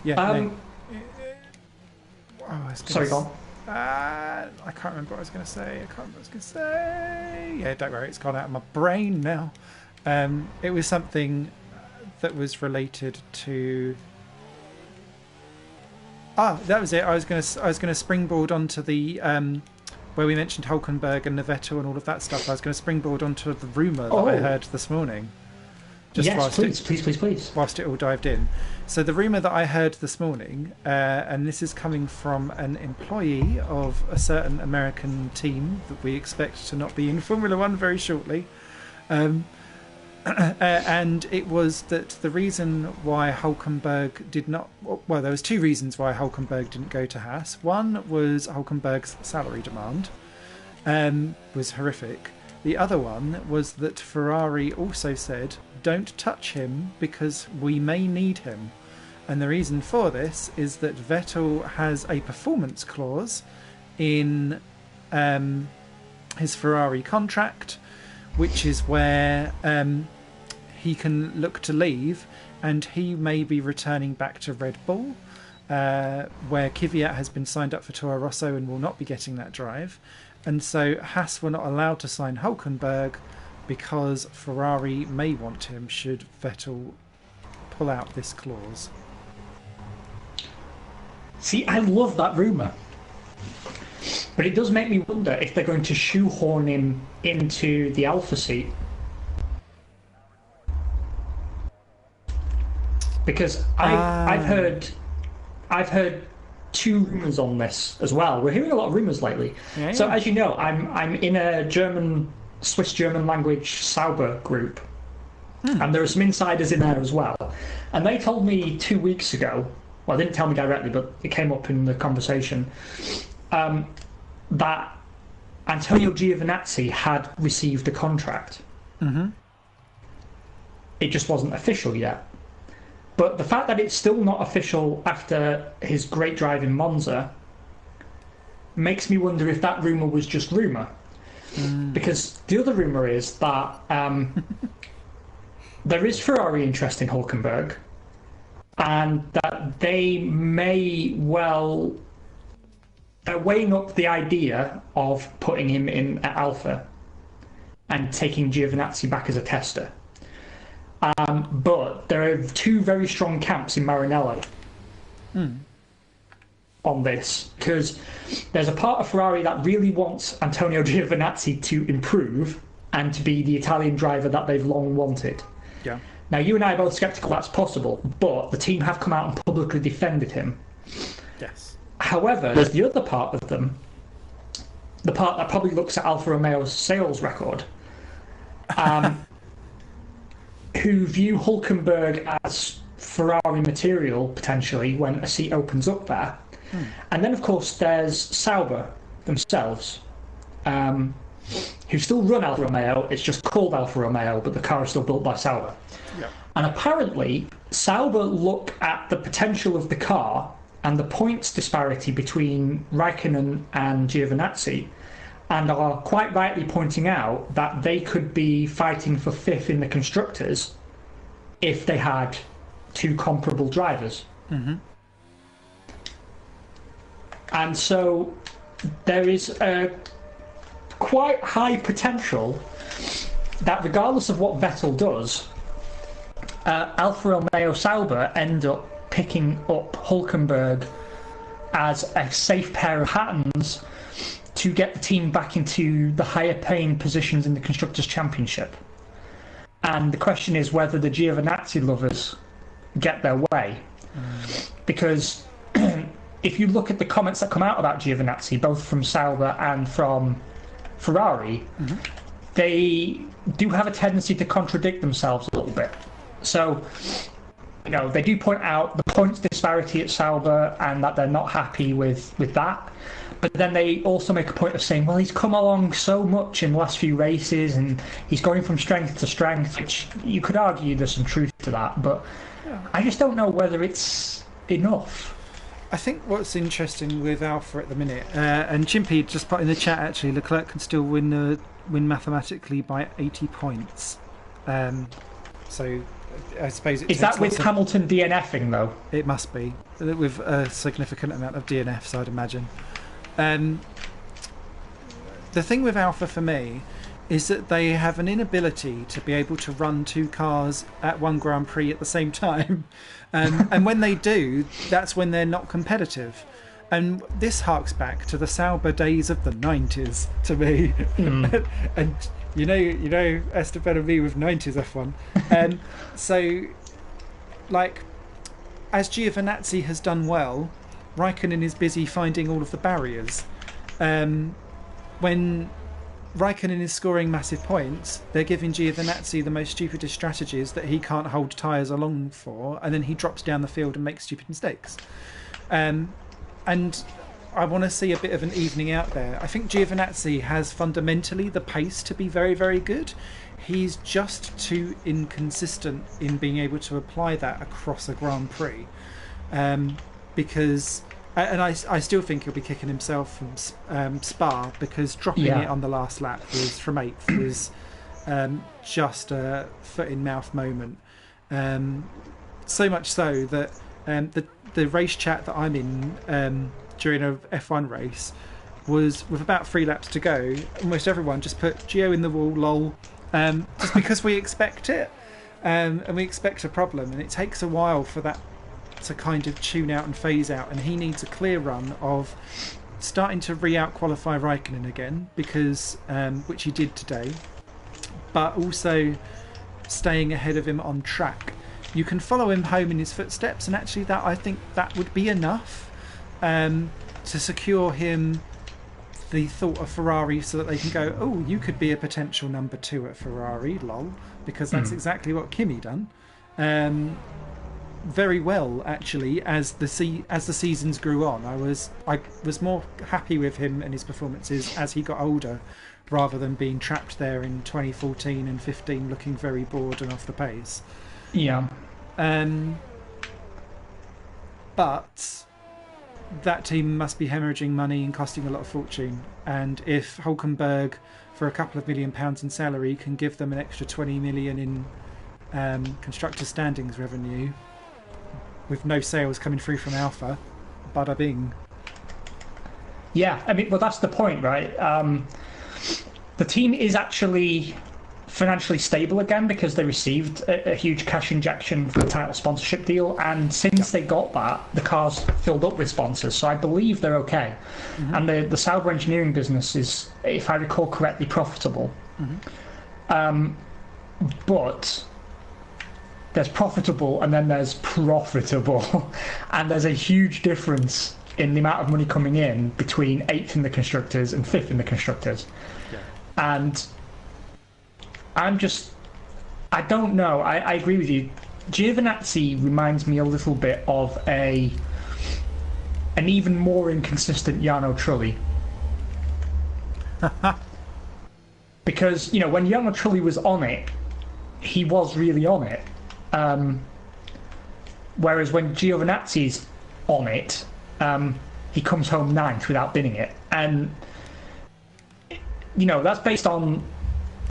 [SPEAKER 1] Yeah.
[SPEAKER 2] Sorry, go on.
[SPEAKER 1] I can't remember what I was going to say. Yeah, don't worry, it's gone out of my brain now. It was something that was related to... that was it. I was going to springboard onto the where we mentioned Hulkenberg and Vettel and all of that stuff. I was going to springboard onto the rumor that I heard this morning.
[SPEAKER 2] Yes, please.
[SPEAKER 1] Whilst it all dived in. So the rumour that I heard this morning, and this is coming from an employee of a certain American team that we expect to not be in Formula One very shortly, and it was that the reason why Hulkenberg did not... Well, there was two reasons why Hulkenberg didn't go to Haas. One was Hulkenberg's salary demand was horrific. The other one was that Ferrari also said, don't touch him because we may need him. And the reason for this is that Vettel has a performance clause in his Ferrari contract, which is where he can look to leave, and he may be returning back to Red Bull, where Kvyat has been signed up for Toro Rosso and will not be getting that drive. And so Haas were not allowed to sign Hulkenberg because Ferrari may want him should Vettel pull out this clause.
[SPEAKER 2] See, I love that rumour. But it does make me wonder if they're going to shoehorn him into the Alpha seat. Because I've heard two rumours on this as well. We're hearing a lot of rumours lately.
[SPEAKER 1] Yeah.
[SPEAKER 2] So as you know, I'm in a Swiss German language Sauber group, and there are some insiders in there as well. And they told me 2 weeks ago, well, they didn't tell me directly, but it came up in the conversation, that Antonio Giovinazzi had received a contract.
[SPEAKER 1] Mm-hmm.
[SPEAKER 2] It just wasn't official yet. But the fact that it's still not official after his great drive in Monza makes me wonder if that rumour was just rumour. Because the other rumour is that there is Ferrari interest in Hulkenberg, and that they may well... They're weighing up the idea of putting him in at Alpha and taking Giovinazzi back as a tester. But there are two very strong camps in Maranello on this, because there's a part of Ferrari that really wants Antonio Giovinazzi to improve and to be the Italian driver that they've long wanted.
[SPEAKER 1] Yeah.
[SPEAKER 2] Now, you and I are both sceptical that's possible, but the team have come out and publicly defended him.
[SPEAKER 1] Yes.
[SPEAKER 2] However, there's the other part of them, the part that probably looks at Alfa Romeo's sales record, who view Hulkenberg as Ferrari material, potentially, when a seat opens up there. And then, of course, there's Sauber themselves, who still run Alfa Romeo. It's just called Alfa Romeo, but the car is still built by Sauber.
[SPEAKER 1] Yeah.
[SPEAKER 2] And apparently, Sauber look at the potential of the car and the points disparity between Raikkonen and Giovinazzi, and are quite rightly pointing out that they could be fighting for fifth in the constructors if they had two comparable drivers.
[SPEAKER 1] Mm-hmm.
[SPEAKER 2] And so there is a quite high potential that regardless of what Vettel does, Alfa Romeo Sauber end up picking up Hulkenberg as a safe pair of hands to get the team back into the higher paying positions in the Constructors' Championship. And the question is whether the Giovinazzi lovers get their way. Because if you look at the comments that come out about Giovinazzi, both from Sauber and from Ferrari, they do have a tendency to contradict themselves a little bit. So, they do point out the points disparity at Sauber and that they're not happy with that. But then they also make a point of saying, well, he's come along so much in the last few races and he's going from strength to strength, which you could argue there's some truth to that. But I just don't know whether it's enough.
[SPEAKER 1] I think what's interesting with Alpha at the minute, and Chimpy just put in the chat actually, Leclerc can still win mathematically by 80 points. So I suppose
[SPEAKER 2] is that with Hamilton DNFing though?
[SPEAKER 1] It must be with a significant amount of DNFs, I'd imagine. The thing with Alpha for me is that they have an inability to be able to run two cars at one Grand Prix at the same time. And when they do, that's when they're not competitive. And this harks back to the Sauber days of the 90s to me. And you know Esteban and me with 90s F1. So, as Giovinazzi has done well, Raikkonen is busy finding all of the barriers. When Raikkonen is scoring massive points, they're giving Giovinazzi the most stupidest strategies that he can't hold tyres along for, and then he drops down the field and makes stupid mistakes. And I want to see a bit of an evening out there. I think Giovinazzi has fundamentally the pace to be very, very good. He's just too inconsistent in being able to apply that across a Grand Prix. Because, and I still think he'll be kicking himself from Spa, because dropping it on the last lap from 8th was just a foot in mouth moment. So much so that the race chat that I'm in during a F1 race was, with about 3 laps to go, almost everyone just put Gio in the wall, lol, just because we expect it, and we expect a problem, and it takes a while for that to kind of tune out and phase out, and he needs a clear run of starting to out qualify Raikkonen again, because which he did today, but also staying ahead of him on track. You can follow him home in his footsteps, and actually that, I think that would be enough to secure him the thought of Ferrari, so that they can go, oh, you could be a potential number 2 at Ferrari, lol, because that's exactly what Kimi done. Very well, actually, as the seasons grew on. I was more happy with him and his performances as he got older, rather than being trapped there in 2014 and 15 looking very bored and off the pace.
[SPEAKER 2] Yeah.
[SPEAKER 1] But that team must be hemorrhaging money and costing a lot of fortune. And if Hulkenberg, for a couple of £1 million in salary, can give them an extra 20 million in constructor standings revenue, with no sales coming through from Alpha, bada bing.
[SPEAKER 2] Yeah, I mean, well, that's the point, right? The team is actually financially stable again because they received a huge cash injection for the title sponsorship deal, and since they got that, the car's filled up with sponsors, so I believe they're okay. And the Sauber engineering business is, if I recall correctly, profitable. But there's profitable and then there's profitable, and there's a huge difference in the amount of money coming in between 8th in the constructors and 5th in the constructors. And I don't know. I agree with you. Giovinazzi reminds me a little bit of an even more inconsistent Jarno Trulli. Because, when Jarno Trulli was on it, he was really on it. Whereas when Giovinazzi's on it, he comes home 9th without binning it. And, that's based on,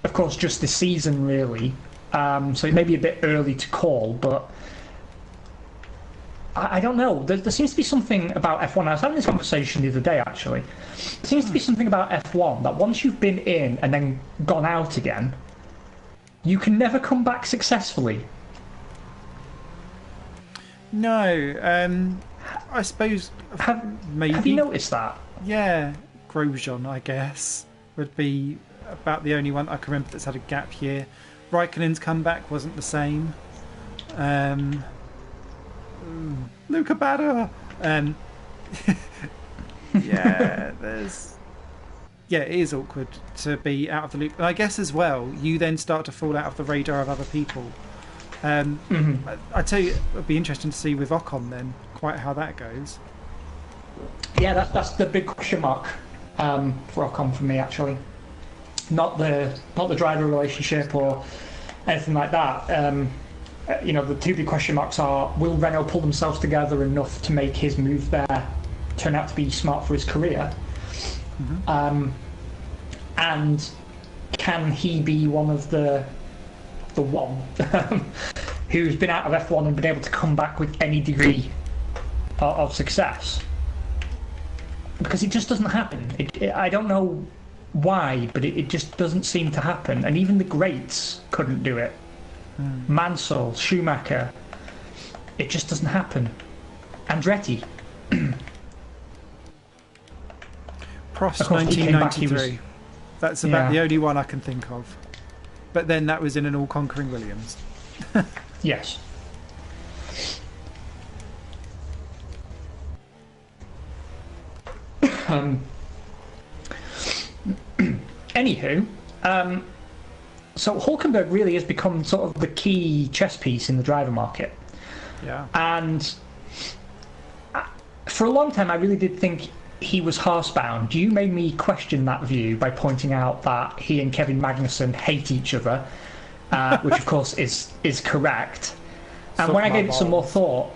[SPEAKER 2] of course, just this season, really. So it may be a bit early to call, but I don't know. There seems to be something about F1. I was having this conversation the other day, actually. There seems to be something about F1 that once you've been in and then gone out again, you can never come back successfully.
[SPEAKER 1] No. I suppose maybe.
[SPEAKER 2] Have you noticed that?
[SPEAKER 1] Yeah, Grosjean, I guess, would be about the only one I can remember that's had a gap year. Raikkonen's comeback wasn't the same. Luca Bader. Yeah, it is awkward to be out of the loop. And I guess as well, you then start to fall out of the radar of other people. I tell you, it'd be interesting to see with Ocon then, quite how that goes.
[SPEAKER 2] Yeah, that's the big question mark for Ocon for me, actually. Not the driver relationship or anything like that. The two big question marks are: will Renault pull themselves together enough to make his move there turn out to be smart for his career? And can he be one of the one who's been out of F1 and been able to come back with any degree of success? Because it just doesn't happen. I don't know why, but it just doesn't seem to happen. And even the greats couldn't do it. Mansell, Schumacher, it just doesn't happen. Andretti.
[SPEAKER 1] Prost 1993. That's about the only one I can think of. But then that was in an all-conquering Williams.
[SPEAKER 2] Yes. Anywho, so Hulkenberg really has become sort of the key chess piece in the driver market.
[SPEAKER 1] Yeah.
[SPEAKER 2] And for a long time, I really did think he was housebound. You made me question that view by pointing out that he and Kevin Magnussen hate each other, which of course is correct. And when I gave it some more thought,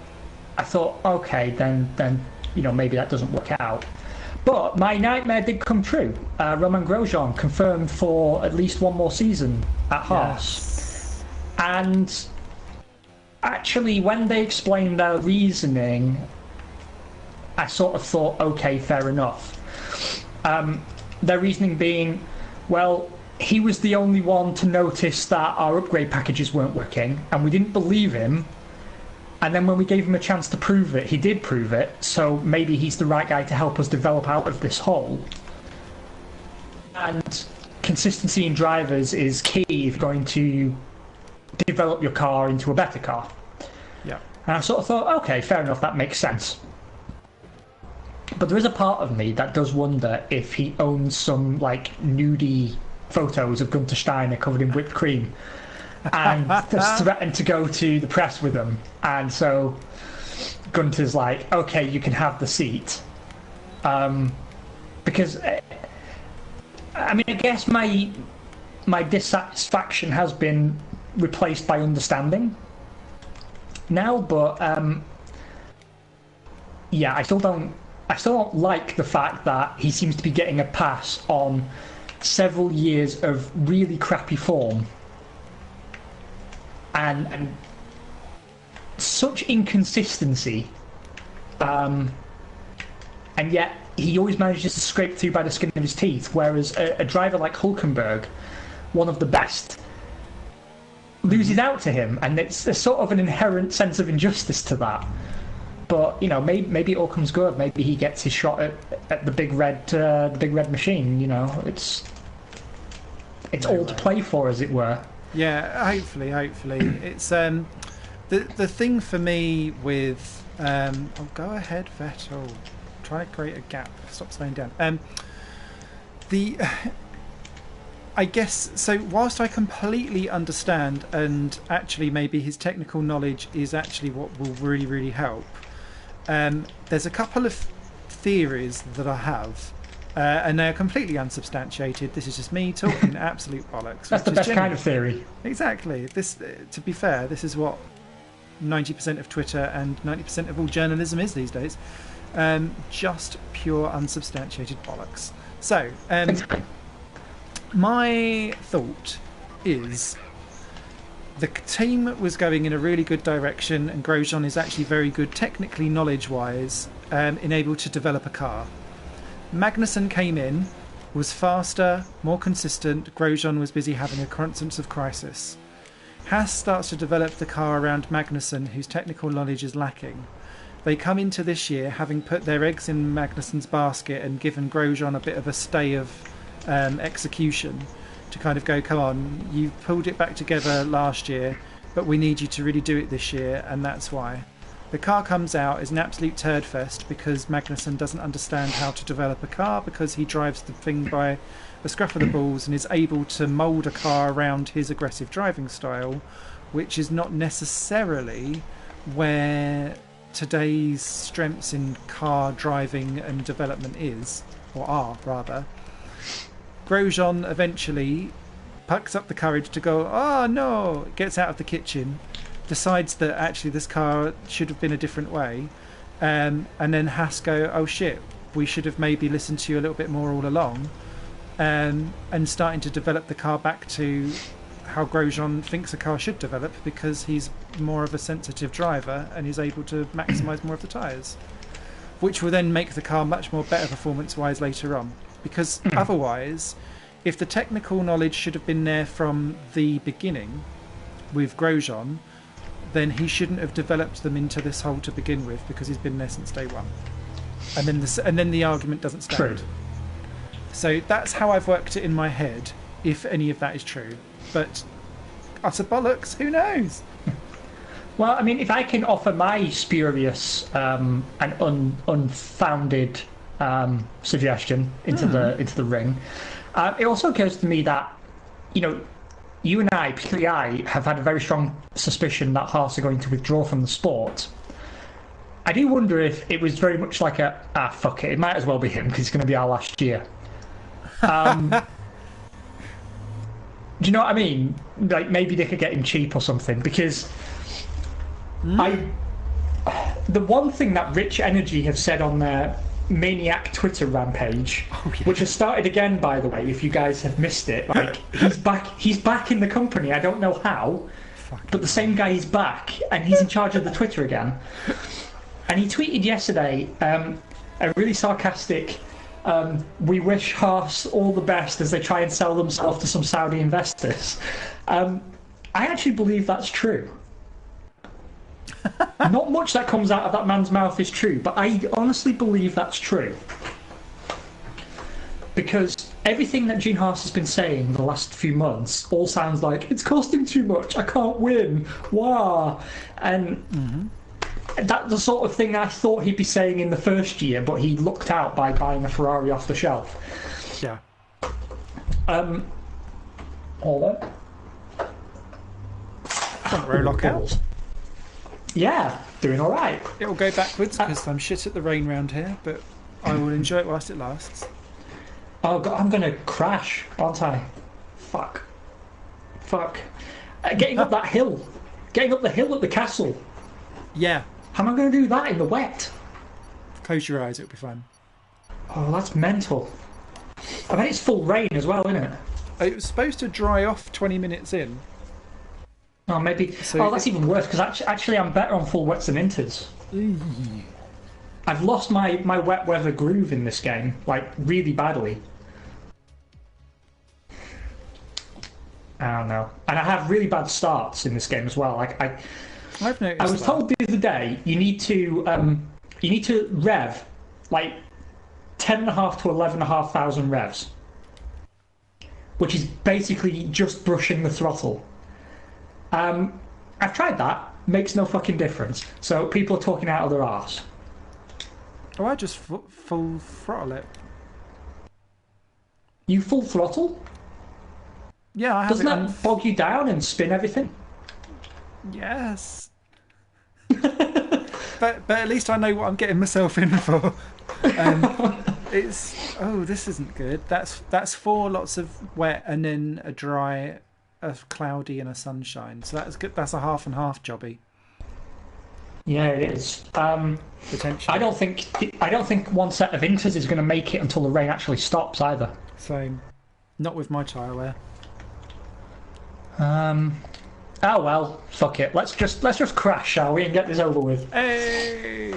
[SPEAKER 2] I thought, okay, then maybe that doesn't work out. But my nightmare did come true. Romain Grosjean confirmed for at least one more season at Haas. Yes. And actually, when they explained their reasoning, I sort of thought, okay, fair enough. Their reasoning being, well, he was the only one to notice that our upgrade packages weren't working, and we didn't believe him. And then when we gave him a chance to prove it, he did prove it, so maybe he's the right guy to help us develop out of this hole. And consistency in drivers is key if you're going to develop your car into a better car.
[SPEAKER 1] Yeah.
[SPEAKER 2] And I sort of thought, okay, fair enough, that makes sense. But there is a part of me that does wonder if he owns some, nudie photos of Gunter Steiner covered in whipped cream and has threatened to go to the press with them. And so Gunter's like, okay, you can have the seat. Because, I guess my dissatisfaction has been replaced by understanding now, but I still don't like the fact that he seems to be getting a pass on several years of really crappy form and such inconsistency, and yet he always manages to scrape through by the skin of his teeth, whereas a driver like Hulkenberg, one of the best, loses out to him, and it's a sort of an inherent sense of injustice to that. But maybe it all comes good. Maybe he gets his shot at the big red machine. It's all to play for, as it were.
[SPEAKER 1] Yeah, hopefully. It's the thing for me with go ahead, Vettel. Try to create a gap. Stop slowing down. I guess so. Whilst I completely understand, and actually maybe his technical knowledge is actually what will really, really help. There's a couple of theories that I have, and they're completely unsubstantiated. This is just me talking absolute bollocks.
[SPEAKER 2] That's the best kind of theory.
[SPEAKER 1] Exactly. This, to be fair, this is what 90% of Twitter and 90% of all journalism is these days. Just pure unsubstantiated bollocks. So, my thought is the team was going in a really good direction, and Grosjean is actually very good technically, knowledge-wise, able to develop a car. Magnussen came in, was faster, more consistent. Grosjean was busy having a sense of crisis. Haas starts to develop the car around Magnussen, whose technical knowledge is lacking. They come into this year having put their eggs in Magnussen's basket and given Grosjean a bit of a stay of execution to kind of go, come on, you pulled it back together last year, but we need you to really do it this year, and that's why. The car comes out as an absolute turd fest because Magnussen doesn't understand how to develop a car, because he drives the thing by the scruff of the balls and is able to mould a car around his aggressive driving style, which is not necessarily where today's strengths in car driving and development is, or are rather. Grosjean eventually packs up the courage to go, oh no, gets out of the kitchen, decides that actually this car should have been a different way, and then has to go, oh shit, we should have maybe listened to you a little bit more all along, and starting to develop the car back to how Grosjean thinks a car should develop, because he's more of a sensitive driver and is able to maximise more of the tyres, which will then make the car much more better performance-wise later on. Because otherwise, if the technical knowledge should have been there from the beginning with Grosjean, then he shouldn't have developed them into this hole to begin with, because he's been there since day one. And then the argument doesn't stand.
[SPEAKER 2] True.
[SPEAKER 1] So that's how I've worked it in my head, if any of that is true. But utter bollocks, who knows?
[SPEAKER 2] Well, I mean, if I can offer my spurious and unfounded suggestion into the ring, it also occurs to me that, you know, you and I, particularly I, have had a very strong suspicion that Haas are going to withdraw from the sport. I do wonder if it was very much like fuck it might as well be him because it's going to be our last year. Do you know what I mean? Like, maybe they could get him cheap or something, because the one thing that Rich Energy have said on their Maniac Twitter rampage, which has started again, by the way, if you guys have missed it, like, he's back in the company. I don't know how, but the same guy is back and he's in charge of the Twitter again. And he tweeted yesterday a really sarcastic, we wish Haas all the best as they try and sell themselves to some Saudi investors. I actually believe that's true. Not much that comes out of that man's mouth is true, but I honestly believe that's true. Because everything that Gene Haas has been saying the last few months all sounds like, it's costing too much, I can't win, wah. And that's the sort of thing I thought he'd be saying in the first year, but he lucked out by buying a Ferrari off the shelf.
[SPEAKER 1] Yeah.
[SPEAKER 2] Hold on.
[SPEAKER 1] Front row lockout.
[SPEAKER 2] Yeah, doing all right.
[SPEAKER 1] It will go backwards because I'm shit at the rain round here, but I will enjoy it whilst it lasts.
[SPEAKER 2] Oh God, I'm going to crash, aren't I? Fuck. Getting up that hill. Getting up the hill at the castle.
[SPEAKER 1] Yeah.
[SPEAKER 2] How am I going to do that in the wet?
[SPEAKER 1] Close your eyes, it'll be fine.
[SPEAKER 2] Oh, that's mental. I bet it's full rain as well, isn't it?
[SPEAKER 1] It was supposed to dry off 20 minutes in.
[SPEAKER 2] Oh, maybe.
[SPEAKER 1] So
[SPEAKER 2] that's even worse, because actually I'm better on full wets than inters. I've lost my wet weather groove in this game, like, really badly. I don't know. And I have really bad starts in this game as well. Like,
[SPEAKER 1] I've noticed
[SPEAKER 2] I was told the other day you need to rev like 10.5 to 11,500 revs, which is basically just brushing the throttle. I've tried that. Makes no fucking difference. So people are talking out of their arse.
[SPEAKER 1] Oh, I just full throttle it.
[SPEAKER 2] You full throttle?
[SPEAKER 1] Yeah, I have.
[SPEAKER 2] Doesn't that bog you down and spin everything?
[SPEAKER 1] Yes. but at least I know what I'm getting myself in for. This isn't good. That's 4 lots of wet and then a dry, a cloudy and a sunshine. So that's good. That's a half and half jobby.
[SPEAKER 2] Yeah, it is.
[SPEAKER 1] Potentially.
[SPEAKER 2] I don't think one set of inters is going to make it until the rain actually stops either.
[SPEAKER 1] Same. Not with my tyre wear.
[SPEAKER 2] Oh well, fuck it. Let's just crash, shall we, and get this over with.
[SPEAKER 1] Hey.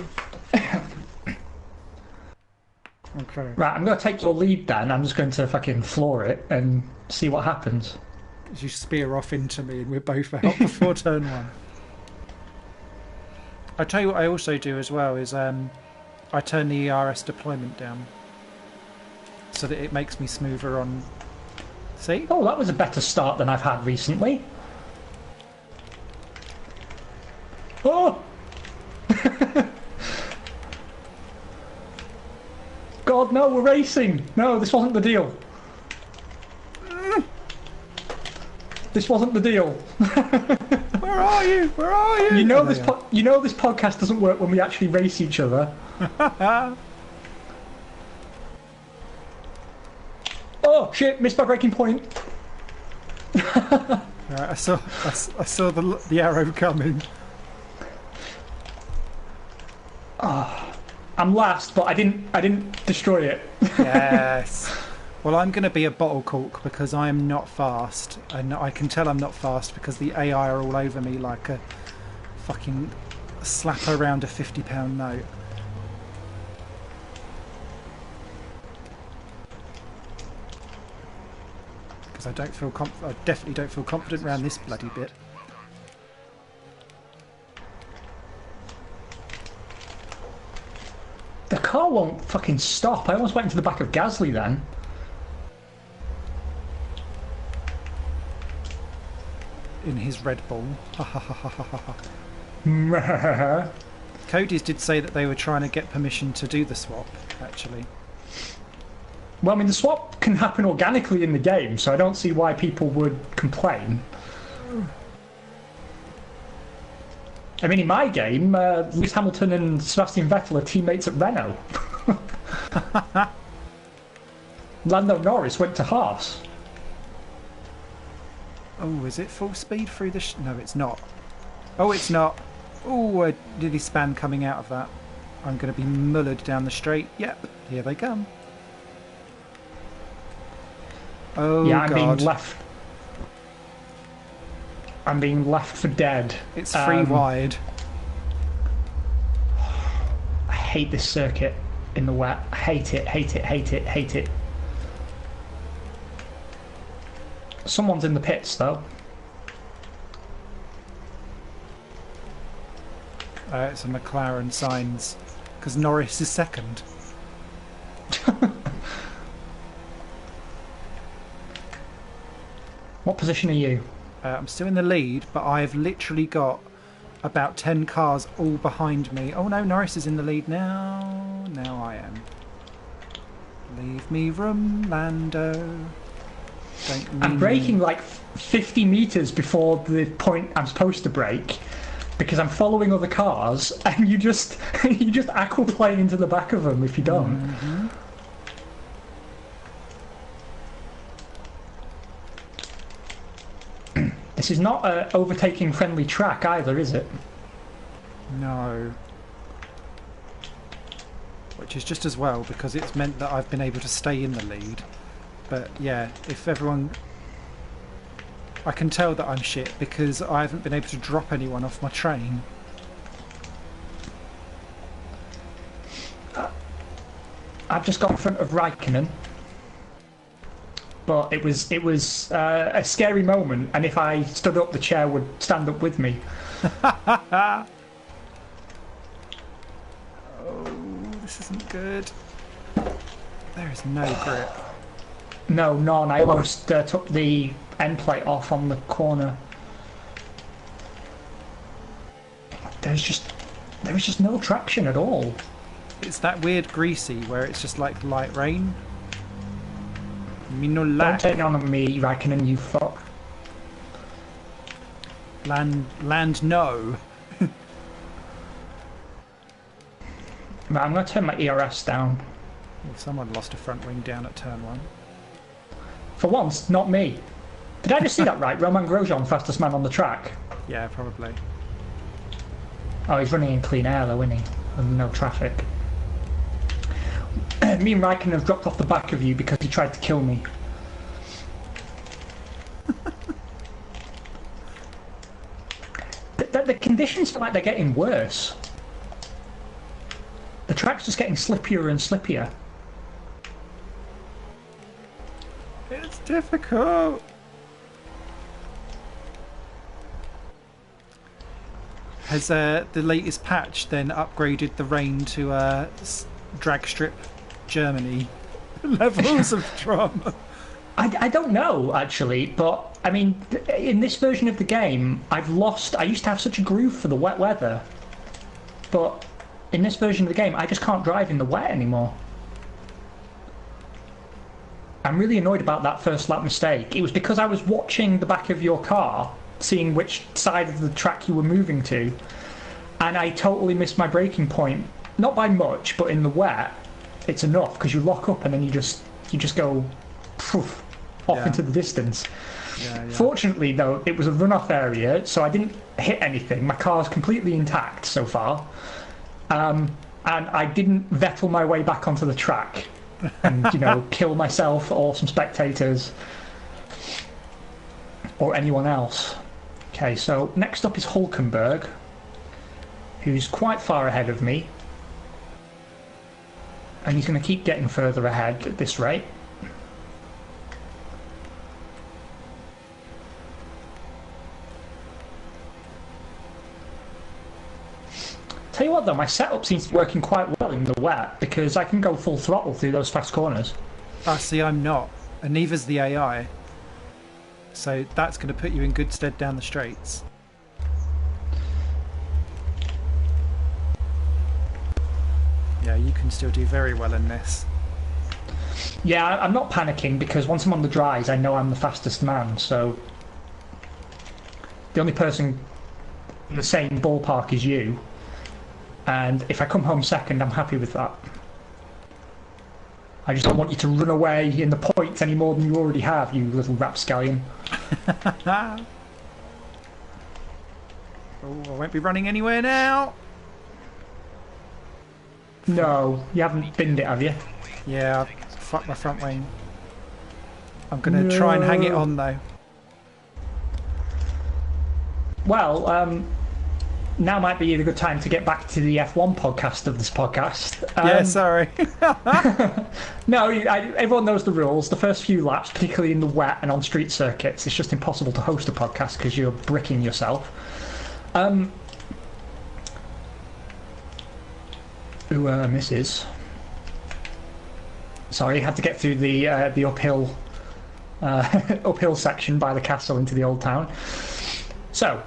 [SPEAKER 1] Okay.
[SPEAKER 2] Right, I'm going to take your lead then. I'm just going to fucking floor it and see what happens.
[SPEAKER 1] You spear off into me and we're both out before turn 1. I'll tell you what I also do as well is I turn the ERS deployment down so that it makes me smoother on. See?
[SPEAKER 2] Oh, that was a better start than I've had recently. Oh! God, no, we're racing! No, this wasn't the deal. This wasn't the deal.
[SPEAKER 1] Where are you? Where are you?
[SPEAKER 2] You know this podcast doesn't work when we actually race each other. Oh shit! Missed my braking point.
[SPEAKER 1] Right, I saw the arrow coming.
[SPEAKER 2] I'm last, but I didn't destroy it.
[SPEAKER 1] Yes. Well, I'm going to be a bottle cork because I am not fast, and I can tell I'm not fast because the AI are all over me like a fucking slapper around a £50 note. Because I definitely don't feel confident around this bloody bit.
[SPEAKER 2] The car won't fucking stop. I almost went into the back of Gasly then.
[SPEAKER 1] In his Red Bull. Cody's did say that they were trying to get permission to do the swap, actually.
[SPEAKER 2] Well, I mean, the swap can happen organically in the game, so I don't see why people would complain. I mean, in my game, Lewis Hamilton and Sebastian Vettel are teammates at Renault. Lando Norris went to Haas.
[SPEAKER 1] Oh, is it full speed through the... No, it's not. Oh, it's not. Oh, a diddy span coming out of that. I'm going to be mullered down the straight. Yep, here they come. Oh,
[SPEAKER 2] yeah, I'm
[SPEAKER 1] God.
[SPEAKER 2] being left. I'm being left for dead.
[SPEAKER 1] It's free wide.
[SPEAKER 2] I hate this circuit in the wet. I hate it, hate it, hate it, hate it. Someone's in the pits, though.
[SPEAKER 1] It's a McLaren Sainz, because Norris is second.
[SPEAKER 2] What position are you?
[SPEAKER 1] I'm still in the lead, but I've literally got about 10 cars all behind me. Oh no, Norris is in the lead now. Now I am. Leave me room, Lando.
[SPEAKER 2] I'm braking like 50 metres before the point I'm supposed to brake because I'm following other cars, and you just aquaplane into the back of them if you don't.
[SPEAKER 1] Mm-hmm.
[SPEAKER 2] This is not an overtaking friendly track either, is it?
[SPEAKER 1] No. Which is just as well, because it's meant that I've been able to stay in the lead. But yeah, if everyone... I can tell that I'm shit because I haven't been able to drop anyone off my train.
[SPEAKER 2] I've just got in front of Raikkonen. But it was a scary moment, and if I stood up, the chair would stand up with me.
[SPEAKER 1] Oh, this isn't good. There is no grip.
[SPEAKER 2] No, none. I almost took the end plate off on the corner. There was just no traction at all.
[SPEAKER 1] It's that weird greasy where it's just like light rain.
[SPEAKER 2] Don't take it on me, Raikkonen, you fuck.
[SPEAKER 1] Land no.
[SPEAKER 2] Right, I'm going to turn my ERS down.
[SPEAKER 1] Well, someone lost a front wing down at turn 1.
[SPEAKER 2] For once, not me. Did I just see that right? Romain Grosjean, fastest man on the track.
[SPEAKER 1] Yeah, probably.
[SPEAKER 2] Oh, he's running in clean air though, isn't he? And no traffic. Me and Raikkonen have dropped off the back of you because he tried to kill me. The conditions feel like they're getting worse. The track's just getting slippier and slippier.
[SPEAKER 1] It's difficult. Has the latest patch then upgraded the rain to drag strip Germany levels of drama?
[SPEAKER 2] I don't know, actually, but, I mean, in this version of the game, I used to have such a groove for the wet weather, but in this version of the game, I just can't drive in the wet anymore. I'm really annoyed about that first lap mistake. It was because I was watching the back of your car, seeing which side of the track you were moving to, and I totally missed my braking point. Not by much, but in the wet, it's enough, because you lock up and then you just go poof, off into the distance.
[SPEAKER 1] Yeah.
[SPEAKER 2] Fortunately, though, it was a runoff area, so I didn't hit anything. My car's completely intact so far. And I didn't Vettel my way back onto the track and, kill myself or some spectators or anyone else. Okay, so next up is Hulkenberg, who's quite far ahead of me. And he's going to keep getting further ahead at this rate. Tell you what though, my setup seems to be working quite well in the wet because I can go full throttle through those fast corners.
[SPEAKER 1] See, I'm not, and neither's the AI. So that's going to put you in good stead down the straights. Yeah, you can still do very well in this.
[SPEAKER 2] Yeah, I'm not panicking because once I'm on the dries, I know I'm the fastest man, so the only person in the same ballpark is you. And if I come home second, I'm happy with that. I just don't want you to run away in the points any more than you already have, you little rapscallion.
[SPEAKER 1] Oh, I won't be running anywhere now.
[SPEAKER 2] No, you haven't binned it, have you?
[SPEAKER 1] Yeah, fuck my front wing. I'm going to try and hang it on, though.
[SPEAKER 2] Well, now might be a good time to get back to the F1 podcast of this podcast.
[SPEAKER 1] Yeah, sorry.
[SPEAKER 2] No, everyone knows the rules. The first few laps, particularly in the wet and on street circuits, it's just impossible to host a podcast because you're bricking yourself. Who misses? Sorry, had to get through the uphill uphill section by the castle into the old town. So,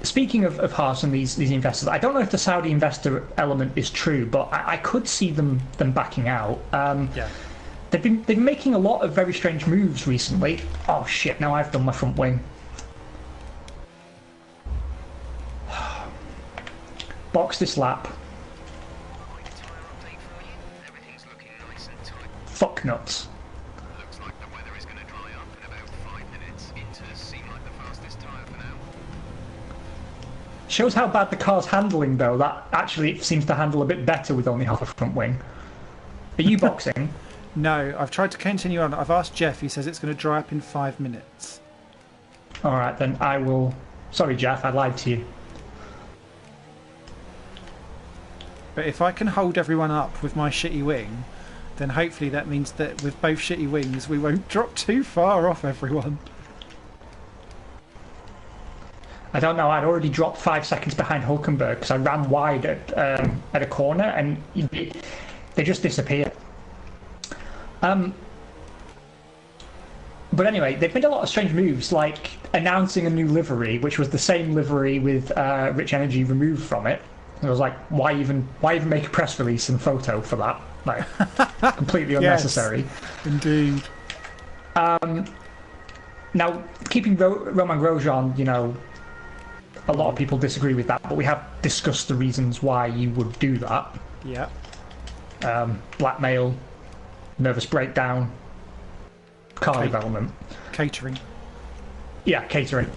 [SPEAKER 2] speaking of Haas and these investors, I don't know if the Saudi investor element is true, but I could see them backing out.
[SPEAKER 1] Yeah.
[SPEAKER 2] They've been making a lot of very strange moves recently. Oh shit! Now I've done my front wing. Box this lap. Fuck nuts.
[SPEAKER 3] Looks like the weather is going to dry up in about 5 minutes. Inters seem like the fastest tyre for now.
[SPEAKER 2] Shows how bad the car's handling, though. That actually it seems to handle a bit better with only half a front wing. Are you boxing?
[SPEAKER 1] No, I've tried to continue on. I've asked Jeff. He says it's going to dry up in 5 minutes.
[SPEAKER 2] All right, then I will. Sorry, Jeff, I lied to you.
[SPEAKER 1] But if I can hold everyone up with my shitty wing, then hopefully that means that with both shitty wings we won't drop too far off everyone.
[SPEAKER 2] I don't know. I'd already dropped 5 seconds behind Hulkenberg because I ran wide at a corner and they just disappeared. But anyway, they've made a lot of strange moves, like announcing a new livery, which was the same livery with Rich Energy removed from it. I was like, why even make a press release and photo for that? Like, completely unnecessary.
[SPEAKER 1] Yes, indeed.
[SPEAKER 2] Now, keeping Romain Grosjean, a lot of people disagree with that, but we have discussed the reasons why you would do that.
[SPEAKER 1] Yeah.
[SPEAKER 2] Blackmail, nervous breakdown, car development.
[SPEAKER 1] Catering.
[SPEAKER 2] Yeah, catering.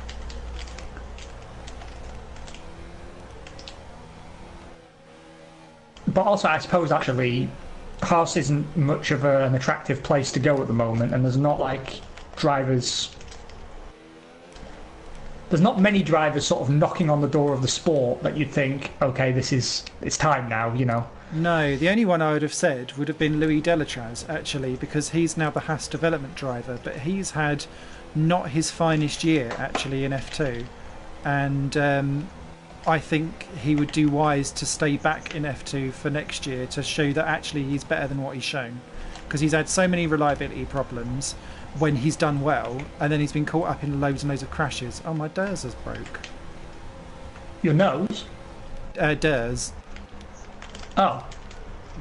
[SPEAKER 2] But also, I suppose, actually, Haas isn't much of an attractive place to go at the moment, and there's not, drivers... There's not many drivers sort of knocking on the door of the sport that you'd think, okay, it's time now,
[SPEAKER 1] No, the only one I would have said would have been Louis Delatraz, actually, because he's now the Haas development driver, but he's had not his finest year, actually, in F2. and I think he would do wise to stay back in F2 for next year to show that actually he's better than what he's shown, because he's had so many reliability problems when he's done well, and then he's been caught up in loads and loads of crashes. Oh, my DRS has broke.
[SPEAKER 2] Your nose?
[SPEAKER 1] DRS.
[SPEAKER 2] Oh.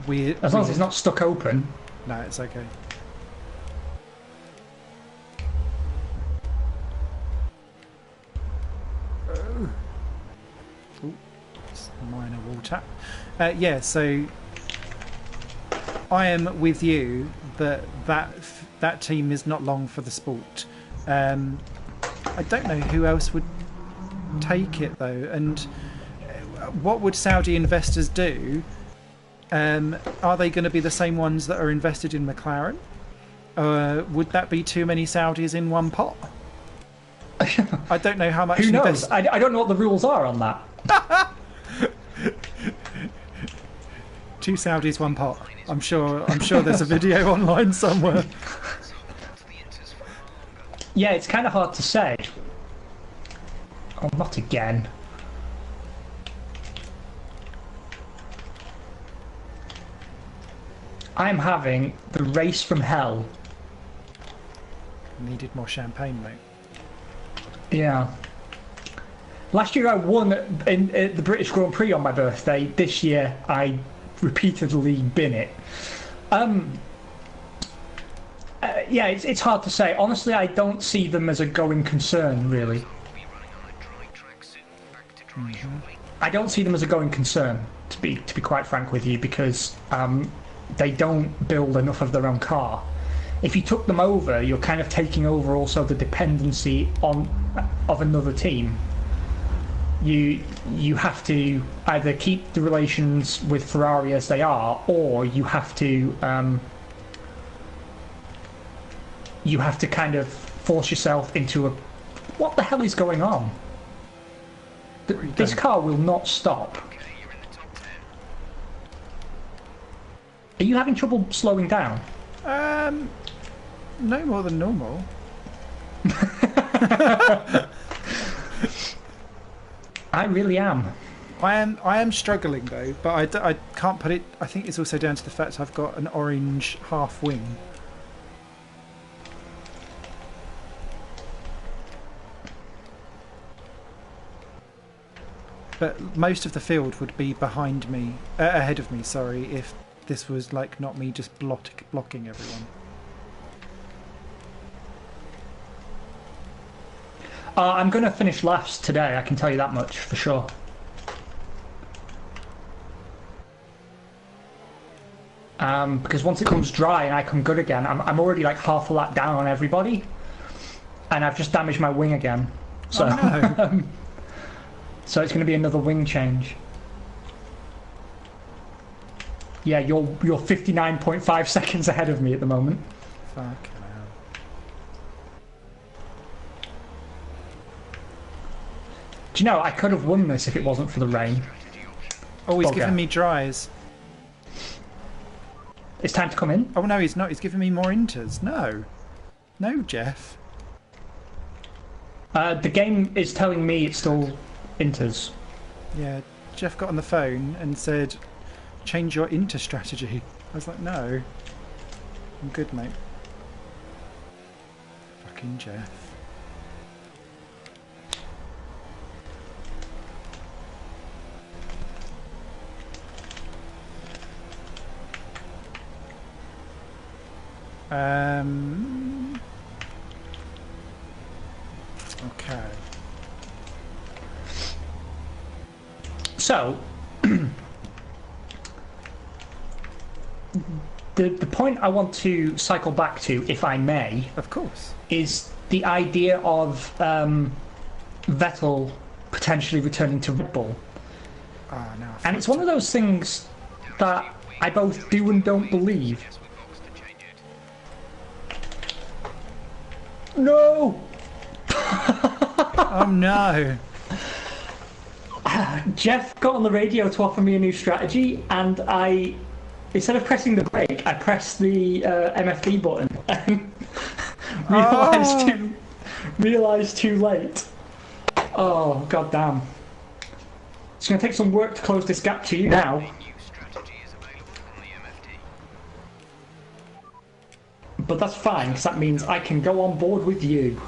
[SPEAKER 1] Weird.
[SPEAKER 2] As long as it's not stuck open.
[SPEAKER 1] No, it's okay. Oh, it's a minor wall tap. Yeah, so I am with you that team is not long for the sport. I don't know who else would take it though, and what would Saudi investors do? Are they going to be the same ones that are invested in McLaren? Would that be too many Saudis in one pot? I don't know how much.
[SPEAKER 2] Who knows? I don't know what the rules are on that.
[SPEAKER 1] 2 Saudis, 1 pot. I'm sure there's a video online somewhere.
[SPEAKER 2] Yeah, it's kind of hard to say. Oh, not again. I'm having the race from hell.
[SPEAKER 1] Needed more champagne, mate.
[SPEAKER 2] Yeah. Last year I won in the British Grand Prix on my birthday. This year I repeatedly bin it. Yeah, it's hard to say. Honestly, I don't see them as a going concern, really. I don't see them as a going concern, to be quite frank with you, because they don't build enough of their own car. If you took them over, you're kind of taking over also the dependency of another team. You have to either keep the relations with Ferrari as they are, or you have to kind of force yourself into a... What the hell is going on? This car will not stop. Are you having trouble slowing down?
[SPEAKER 1] No more than normal.
[SPEAKER 2] I really am.
[SPEAKER 1] I am struggling though, but I can't put it. I think it's also down to the fact I've got an orange half wing. But most of the field would be behind me, ahead of me. Sorry, if this was like not me just blocking everyone.
[SPEAKER 2] I'm going to finish last today, I can tell you that much for sure. Because once it comes dry and I come good again, I'm already like half a lap down on everybody, and I've just damaged my wing again. So,
[SPEAKER 1] oh, no.
[SPEAKER 2] So it's going to be another wing change. Yeah, you're 59.5 seconds ahead of me at the moment.
[SPEAKER 1] Fuck.
[SPEAKER 2] Do you know, I could have won this if it wasn't for the rain.
[SPEAKER 1] Oh, he's giving me dries.
[SPEAKER 2] It's time to come in?
[SPEAKER 1] Oh no, he's not. He's giving me more inters. No. No, Jeff.
[SPEAKER 2] The game is telling me it's still inters.
[SPEAKER 1] Yeah, Jeff got on the phone and said, change your inter strategy. I was like, no. I'm good, mate. Fucking Jeff. Okay.
[SPEAKER 2] So, the point I want to cycle back to, if I may,
[SPEAKER 1] Of course.
[SPEAKER 2] is the idea of Vettel potentially returning to Red Bull.
[SPEAKER 1] Ah, no.
[SPEAKER 2] And it's one of those things that I both do and don't believe. No!
[SPEAKER 1] Oh no.
[SPEAKER 2] Jeff got on the radio to offer me a new strategy, and I, instead of pressing the brake, I pressed the MFD button and realised too late. Oh, goddamn. It's going to take some work to close this gap to you now.
[SPEAKER 3] A new strategy is available from the MFD.
[SPEAKER 2] But that's fine, because that means I can go on board with you.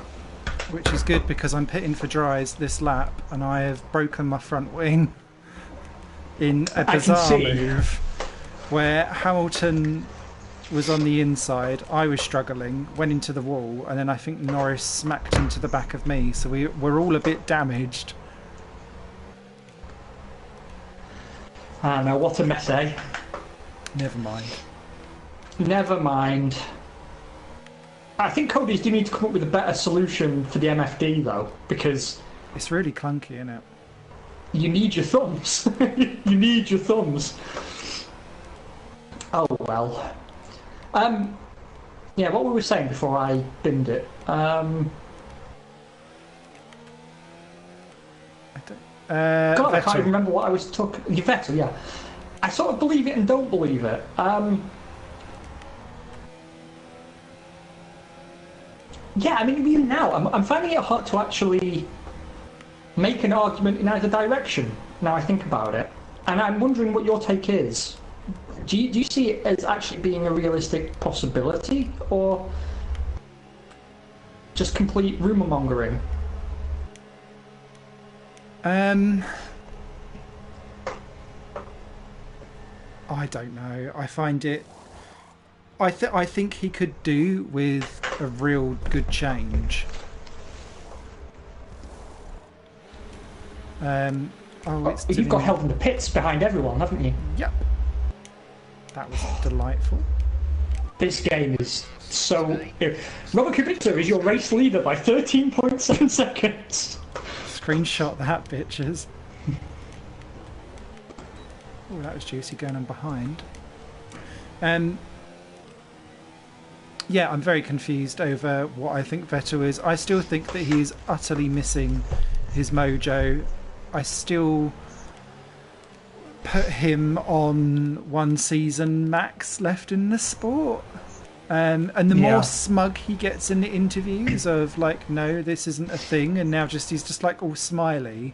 [SPEAKER 1] Which is good because I'm pitting for dries this lap and I have broken my front wing in a bizarre move where Hamilton was on the inside, I was struggling, went into the wall, and then I think Norris smacked into the back of me, so we're all a bit damaged.
[SPEAKER 2] I know, what a mess, eh?
[SPEAKER 1] Never mind.
[SPEAKER 2] Never mind. I think Cody's do need to come up with a better solution for the MFD, though, because
[SPEAKER 1] It's really clunky, isn't it?
[SPEAKER 2] you need your thumbs. You need your thumbs. Oh, well. Yeah, what we were saying before I binned it.
[SPEAKER 1] God,
[SPEAKER 2] God, I can't
[SPEAKER 1] Vettel.
[SPEAKER 2] even remember what I was talking. Vettel, yeah. I sort of believe it and don't believe it. Yeah, I mean, even now, I'm finding it hard to actually make an argument in either direction. Now I think about it, and I'm wondering what your take is. Do you see it as actually being a realistic possibility, or just complete rumour mongering?
[SPEAKER 1] I don't know. I find it. I think he could do with a real good change. It's
[SPEAKER 2] You've got help in the pits behind everyone, haven't you?
[SPEAKER 1] Yep. That was delightful.
[SPEAKER 2] This game is so. Robert Kubica is your race leader by 13.7 seconds.
[SPEAKER 1] Screenshot that, bitches. Oh, that was juicy going on behind. Yeah, I'm very confused over what I think Vettel is. I still think that he's utterly missing his mojo. I still put him on one season max left in the sport. And the more smug he gets in the interviews of like, no, this isn't a thing, and now he's just like all smiley,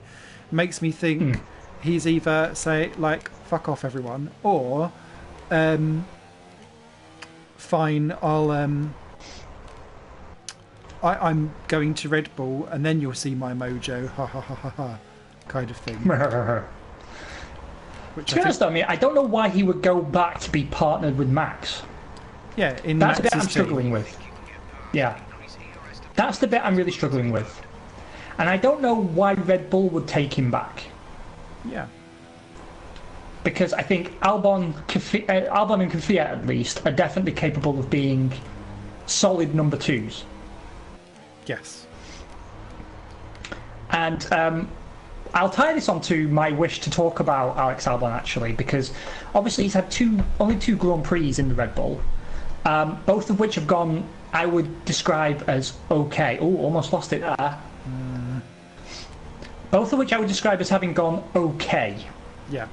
[SPEAKER 1] makes me think he's either say like, fuck off everyone, or fine, I'm going to Red Bull and then you'll see my mojo, ha ha ha ha ha, kind of thing. Which
[SPEAKER 2] to be honest, though, I mean, I don't know why he would go back to be partnered with Max.
[SPEAKER 1] Yeah, in
[SPEAKER 2] that's the bit
[SPEAKER 1] Max's
[SPEAKER 2] I'm struggling
[SPEAKER 1] team.
[SPEAKER 2] with. Yeah, that's the bit I'm really struggling with, and I don't know why Red Bull would take him back.
[SPEAKER 1] Yeah,
[SPEAKER 2] because I think Albon and Kvyat at least are definitely capable of being solid number twos.
[SPEAKER 1] yes.
[SPEAKER 2] And I'll tie this onto my wish to talk about Alex Albon actually, because obviously he's had only two Grand Prix in the Red Bull, both of which have gone, I would describe as okay. Oh, almost lost it there. Both of which I would describe as having gone okay.
[SPEAKER 1] Yeah.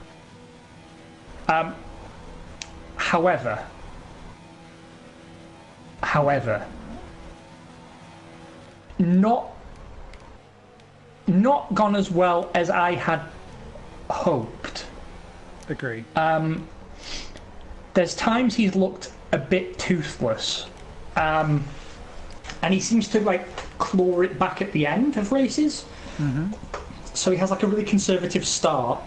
[SPEAKER 2] However, not gone as well as I had hoped.
[SPEAKER 1] Agree.
[SPEAKER 2] There's times he's looked a bit toothless, and he seems to like claw it back at the end of races.
[SPEAKER 1] Mm-hmm.
[SPEAKER 2] So he has like a really conservative start,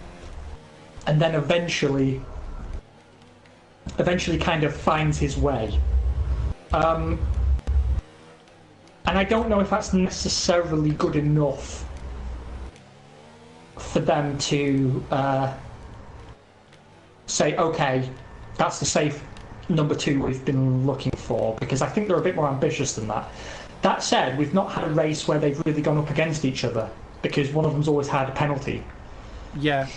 [SPEAKER 2] and then eventually kind of finds his way. And I don't know if that's necessarily good enough for them to say, okay, that's the safe number two we've been looking for, because I think they're a bit more ambitious than that. That said, we've not had a race where they've really gone up against each other, because one of them's always had a penalty.
[SPEAKER 1] Yeah.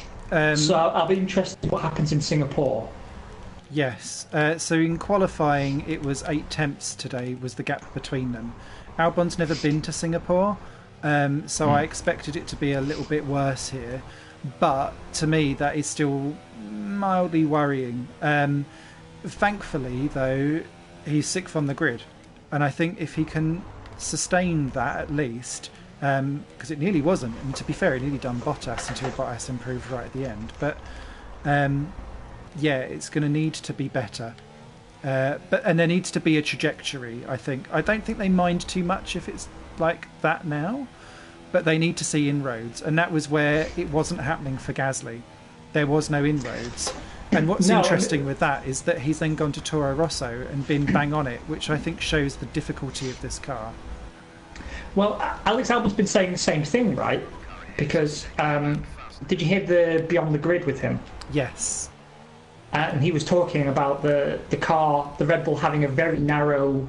[SPEAKER 2] So I'll be interested in what happens in Singapore.
[SPEAKER 1] Yes. So in qualifying, it was 8 tenths today was the gap between them. Albon's never been to Singapore, so I expected it to be a little bit worse here. But to me, that is still mildly worrying. Thankfully, though, he's 6th on the grid. And I think if he can sustain that at least, because it nearly wasn't. And to be fair, it nearly done Bottas until Bottas improved right at the end. But yeah, it's going to need to be better. And there needs to be a trajectory, I think. I don't think they mind too much if it's like that now, but they need to see inroads. And that was where it wasn't happening for Gasly. There was no inroads. And what's interesting with that is that he's then gone to Toro Rosso and been bang on it, which I think shows the difficulty of this car.
[SPEAKER 2] Well, Alex Albon's been saying the same thing, right? Because did you hear the Beyond the Grid with him?
[SPEAKER 1] Yes.
[SPEAKER 2] And he was talking about the car, the Red Bull having a very narrow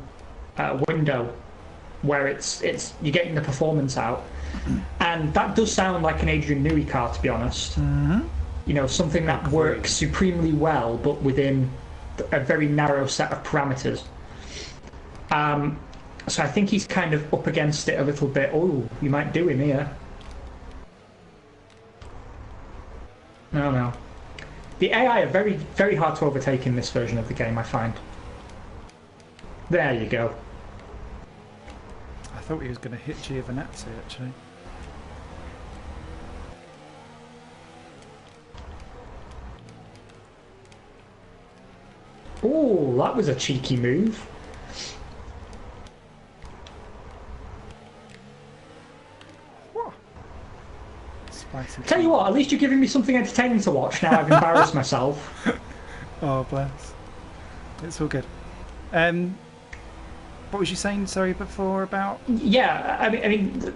[SPEAKER 2] window where it's you're getting the performance out. And that does sound like an Adrian Newey car, to be honest.
[SPEAKER 1] Mm-hmm.
[SPEAKER 2] You know, something that works supremely well, but within a very narrow set of parameters. So I think he's kind of up against it a little bit. Oh, you might do him here. No. The AI are very, very hard to overtake in this version of the game, I find. There you go.
[SPEAKER 1] I thought he was going to hit Giovinazzi, actually.
[SPEAKER 2] Oh, that was a cheeky move.
[SPEAKER 1] Spicy.
[SPEAKER 2] Tell you what, at least you're giving me something entertaining to watch now I've embarrassed myself.
[SPEAKER 1] Oh, bless. It's all good. What was you saying, sorry, before about?
[SPEAKER 2] Yeah, I mean,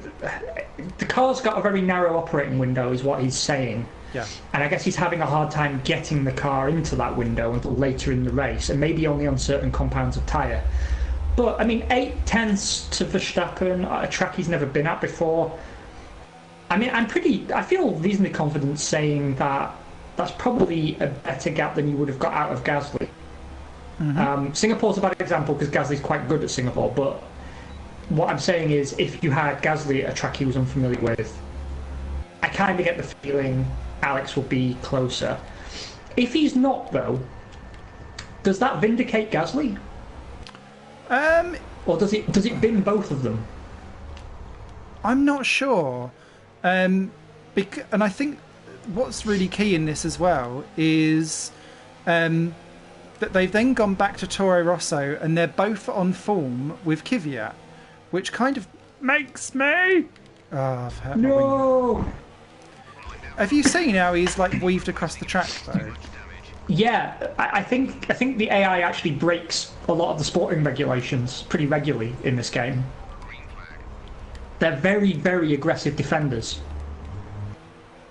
[SPEAKER 2] the car's got a very narrow operating window, is what he's saying.
[SPEAKER 1] Yeah.
[SPEAKER 2] And I guess he's having a hard time getting the car into that window until later in the race, and maybe only on certain compounds of tyre. But, I mean, 8/10 to Verstappen, a track he's never been at before. I mean, I feel reasonably confident saying that that's probably a better gap than you would have got out of Gasly. Mm-hmm. Singapore's a bad example because Gasly's quite good at Singapore, but what I'm saying is if you had Gasly at a track he was unfamiliar with, I kind of get the feeling Alex will be closer. If he's not, though, does that vindicate Gasly? Or does it bin both of them?
[SPEAKER 1] I'm not sure. And I think what's really key in this as well is that they've then gone back to Toro Rosso and they're both on form with Kvyat, which kind of makes me... Oh, I've hurt my wing. Have you seen how he's like weaved across the track though?
[SPEAKER 2] Yeah, I think the AI actually breaks a lot of the sporting regulations pretty regularly in this game. They're very, very aggressive defenders.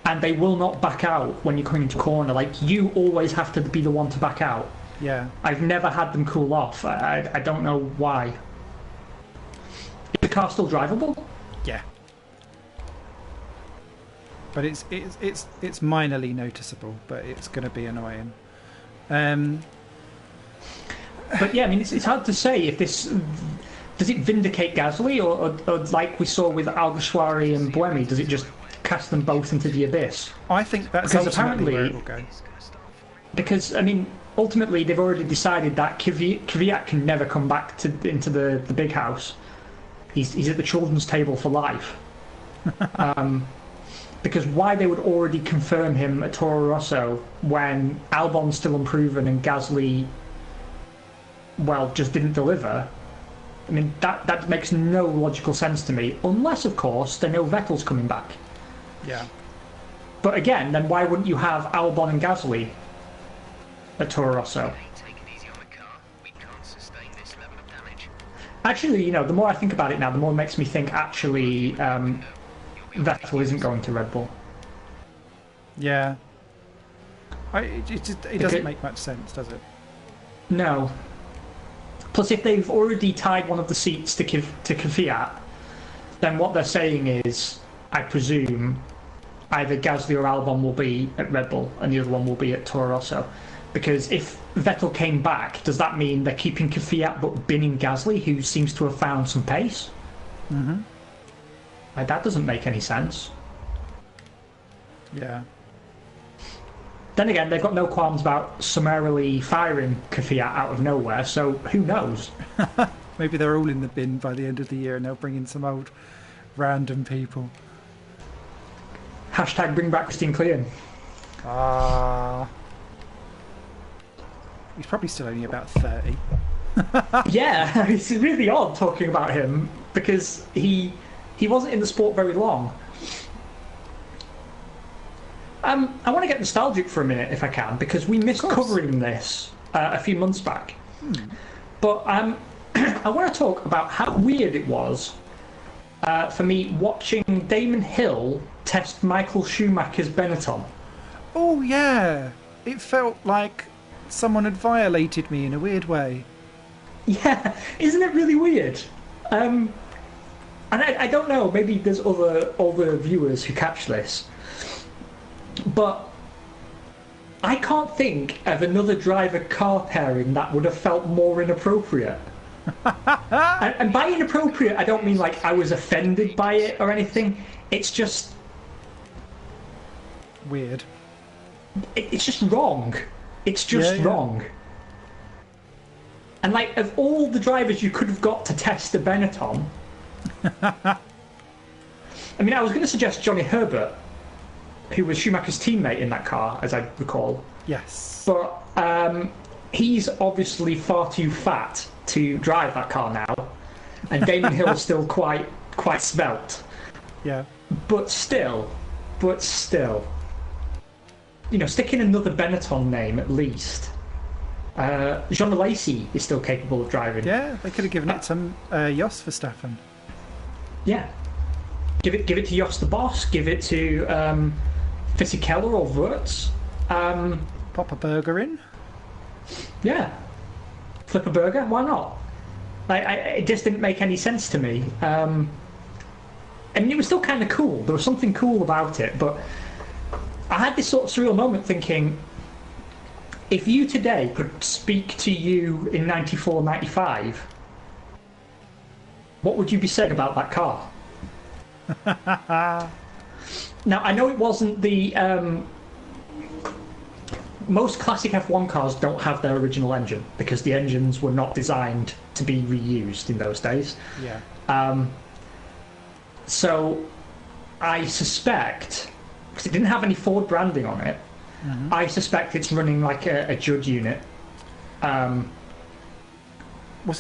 [SPEAKER 2] And they will not back out when you're coming into corner. Like, you always have to be the one to back out.
[SPEAKER 1] Yeah.
[SPEAKER 2] I've never had them cool off. I don't know why. Is the car still drivable?
[SPEAKER 1] Yeah. But it's minorly noticeable, but it's going to be annoying.
[SPEAKER 2] But yeah, I mean, it's hard to say if this... Does it vindicate Gasly, or like we saw with Alguersuari and Buemi, does it just cast them both into the abyss?
[SPEAKER 1] I think that's
[SPEAKER 2] because
[SPEAKER 1] ultimately where it will go.
[SPEAKER 2] Because, I mean, ultimately they've already decided that Kvyat can never come back into the big house. He's at the children's table for life. Because why they would already confirm him at Toro Rosso when Albon's still unproven and Gasly, well, just didn't deliver... I mean, that makes no logical sense to me, unless, of course, they know Vettel's coming back.
[SPEAKER 1] Yeah.
[SPEAKER 2] But again, then why wouldn't you have Albon and Gasly at Toro Rosso? Actually, you know, the more I think about it now, the more it makes me think, actually, Vettel isn't going to Red Bull.
[SPEAKER 1] Yeah. It doesn't make much sense, does it?
[SPEAKER 2] No. Plus, if they've already tied one of the seats to Kvyat, then what they're saying is, I presume, either Gasly or Albon will be at Red Bull and the other one will be at Toro Rosso. Because if Vettel came back, does that mean they're keeping Kvyat but binning Gasly, who seems to have found some pace?
[SPEAKER 1] Mm-hmm.
[SPEAKER 2] Like, that doesn't make any sense.
[SPEAKER 1] Yeah.
[SPEAKER 2] Then again, they've got no qualms about summarily firing Kvyat out of nowhere, so who knows?
[SPEAKER 1] Maybe they're all in the bin by the end of the year and they'll bring in some old random people.
[SPEAKER 2] Hashtag bring back Christine Clean.
[SPEAKER 1] Ah. He's probably still only about 30.
[SPEAKER 2] Yeah, it's really odd talking about him because he wasn't in the sport very long. I want to get nostalgic for a minute if I can, because we missed covering this a few months back. But I want to talk about how weird it was for me watching Damon Hill test Michael Schumacher's Benetton.
[SPEAKER 1] Oh, yeah. It felt like someone had violated me in a weird way.
[SPEAKER 2] Yeah, isn't it really weird? And I don't know, maybe there's other viewers who catch this, but I can't think of another driver-car pairing that would have felt more inappropriate. and by inappropriate, I don't mean like I was offended by it or anything. It's just...
[SPEAKER 1] Weird.
[SPEAKER 2] It's just wrong. It's just wrong. And like, of all the drivers you could have got to test the Benetton, I mean, I was going to suggest Johnny Herbert, who was Schumacher's teammate in that car, as I recall.
[SPEAKER 1] Yes.
[SPEAKER 2] But he's obviously far too fat to drive that car now, and Damon Hill's still quite svelte.
[SPEAKER 1] Yeah.
[SPEAKER 2] But still, you know, stick in another Benetton name at least. Jean Lacey is still capable of driving.
[SPEAKER 1] Yeah, they could have given it to Jos Verstappen.
[SPEAKER 2] Yeah. Give it to Jos the Boss, give it to Fisichella or Wurtz.
[SPEAKER 1] Pop a burger in.
[SPEAKER 2] Yeah. Flip a burger, why not? It just didn't make any sense to me. I mean, it was still kind of cool. There was something cool about it, but I had this sort of surreal moment thinking, if you today could speak to you in 94, 95, what would you be saying about that car? Now, I know it wasn't the... most classic F1 cars don't have their original engine because the engines were not designed to be reused in those days.
[SPEAKER 1] Yeah.
[SPEAKER 2] So I suspect, because it didn't have any Ford branding on it, I suspect it's running like a Judd unit.
[SPEAKER 1] Was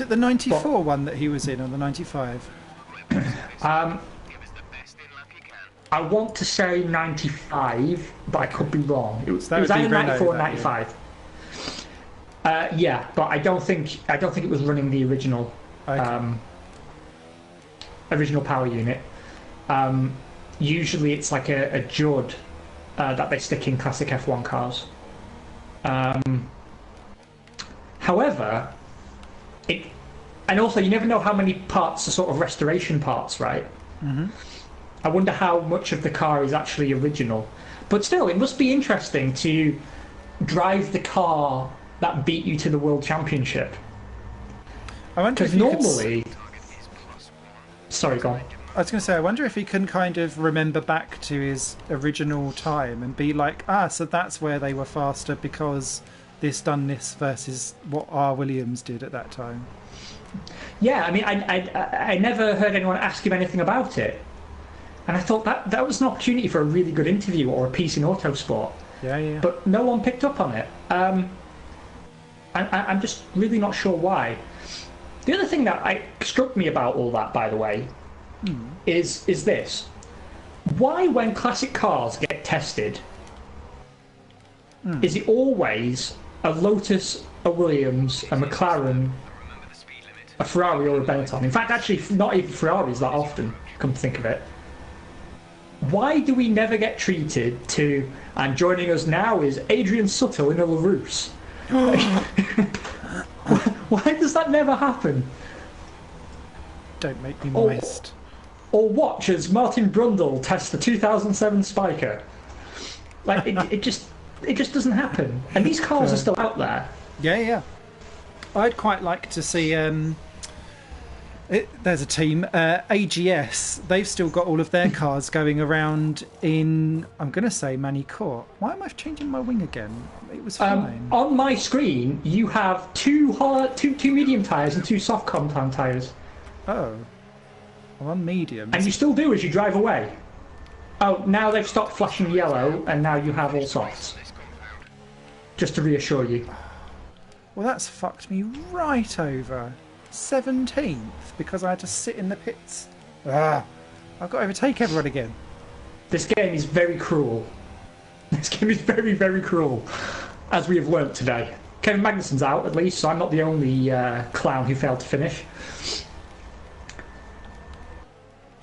[SPEAKER 1] it the 94 one that he was in, or the 95?
[SPEAKER 2] I want to say 95, but I could be wrong. It was
[SPEAKER 1] that would
[SPEAKER 2] either
[SPEAKER 1] be Renault
[SPEAKER 2] 94 or
[SPEAKER 1] that
[SPEAKER 2] 95. Yeah, but I don't think it was running the original original power unit. Usually it's like a Judd that they stick in classic F1 cars. However, and also you never know how many parts are sort of restoration parts, right? I wonder how much of the car is actually original. But still, it must be interesting to drive the car that beat you to the World Championship.
[SPEAKER 1] I wonder if
[SPEAKER 2] Because normally... Sorry, go on.
[SPEAKER 1] I was going to say, I wonder if he can kind of remember back to his original time and be like, so that's where they were faster because this done this versus what R. Williams did at that time.
[SPEAKER 2] Yeah, I mean, I never heard anyone ask him anything about it. And I thought that was an opportunity for a really good interview or a piece in Autosport.
[SPEAKER 1] Yeah.
[SPEAKER 2] But no one picked up on it. I'm just really not sure why. The other thing that struck me about all that, by the way, is this. Why, when classic cars get tested, is it always a Lotus, a Williams, a McLaren, a Ferrari or a Benetton? In fact, actually, not even Ferraris that often, come to think of it. Why do we never get treated to... And joining us now is Adrian Suttle in a LaRousse. Why does that never happen?
[SPEAKER 1] Don't make me moist.
[SPEAKER 2] Or watch as Martin Brundle tests the 2007 Spiker. Like, it just doesn't happen. And these cars are still out there.
[SPEAKER 1] Yeah. I'd quite like to see... there's a team, AGS. They've still got all of their cars going around in, I'm going to say, Manicourt. Why am I changing my wing again? It was fine.
[SPEAKER 2] On my screen, you have two medium tyres and two soft compound tyres.
[SPEAKER 1] Oh. I'm on mediums.
[SPEAKER 2] And you still do as you drive away. Oh, now they've stopped flashing yellow, and now you have all softs. Just to reassure you.
[SPEAKER 1] Well, that's fucked me right over. 17th, because I had to sit in the pits. I've got to overtake everyone again.
[SPEAKER 2] This game is very cruel. This game is very, very cruel, as we have learnt today. Kevin Magnussen's out, at least, so I'm not the only clown who failed to finish.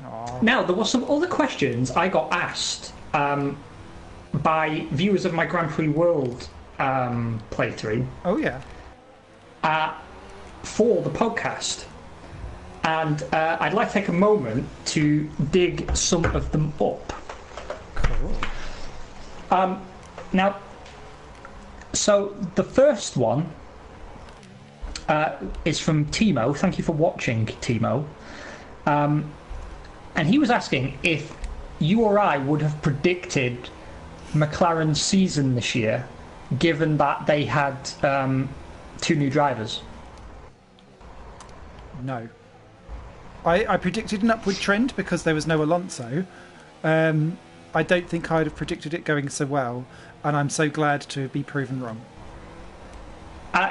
[SPEAKER 1] Aww.
[SPEAKER 2] Now, there were some other questions I got asked by viewers of my Grand Prix World playthrough.
[SPEAKER 1] Oh, yeah.
[SPEAKER 2] For the podcast. And I'd like to take a moment to dig some of them up.
[SPEAKER 1] Cool.
[SPEAKER 2] Now, so the first one is from Timo. Thank you for watching, Timo. And he was asking if you or I would have predicted McLaren's season this year, given that they had 2 new drivers.
[SPEAKER 1] No. I predicted an upward trend because there was no Alonso. I don't think I'd have predicted it going so well, and I'm so glad to be proven wrong.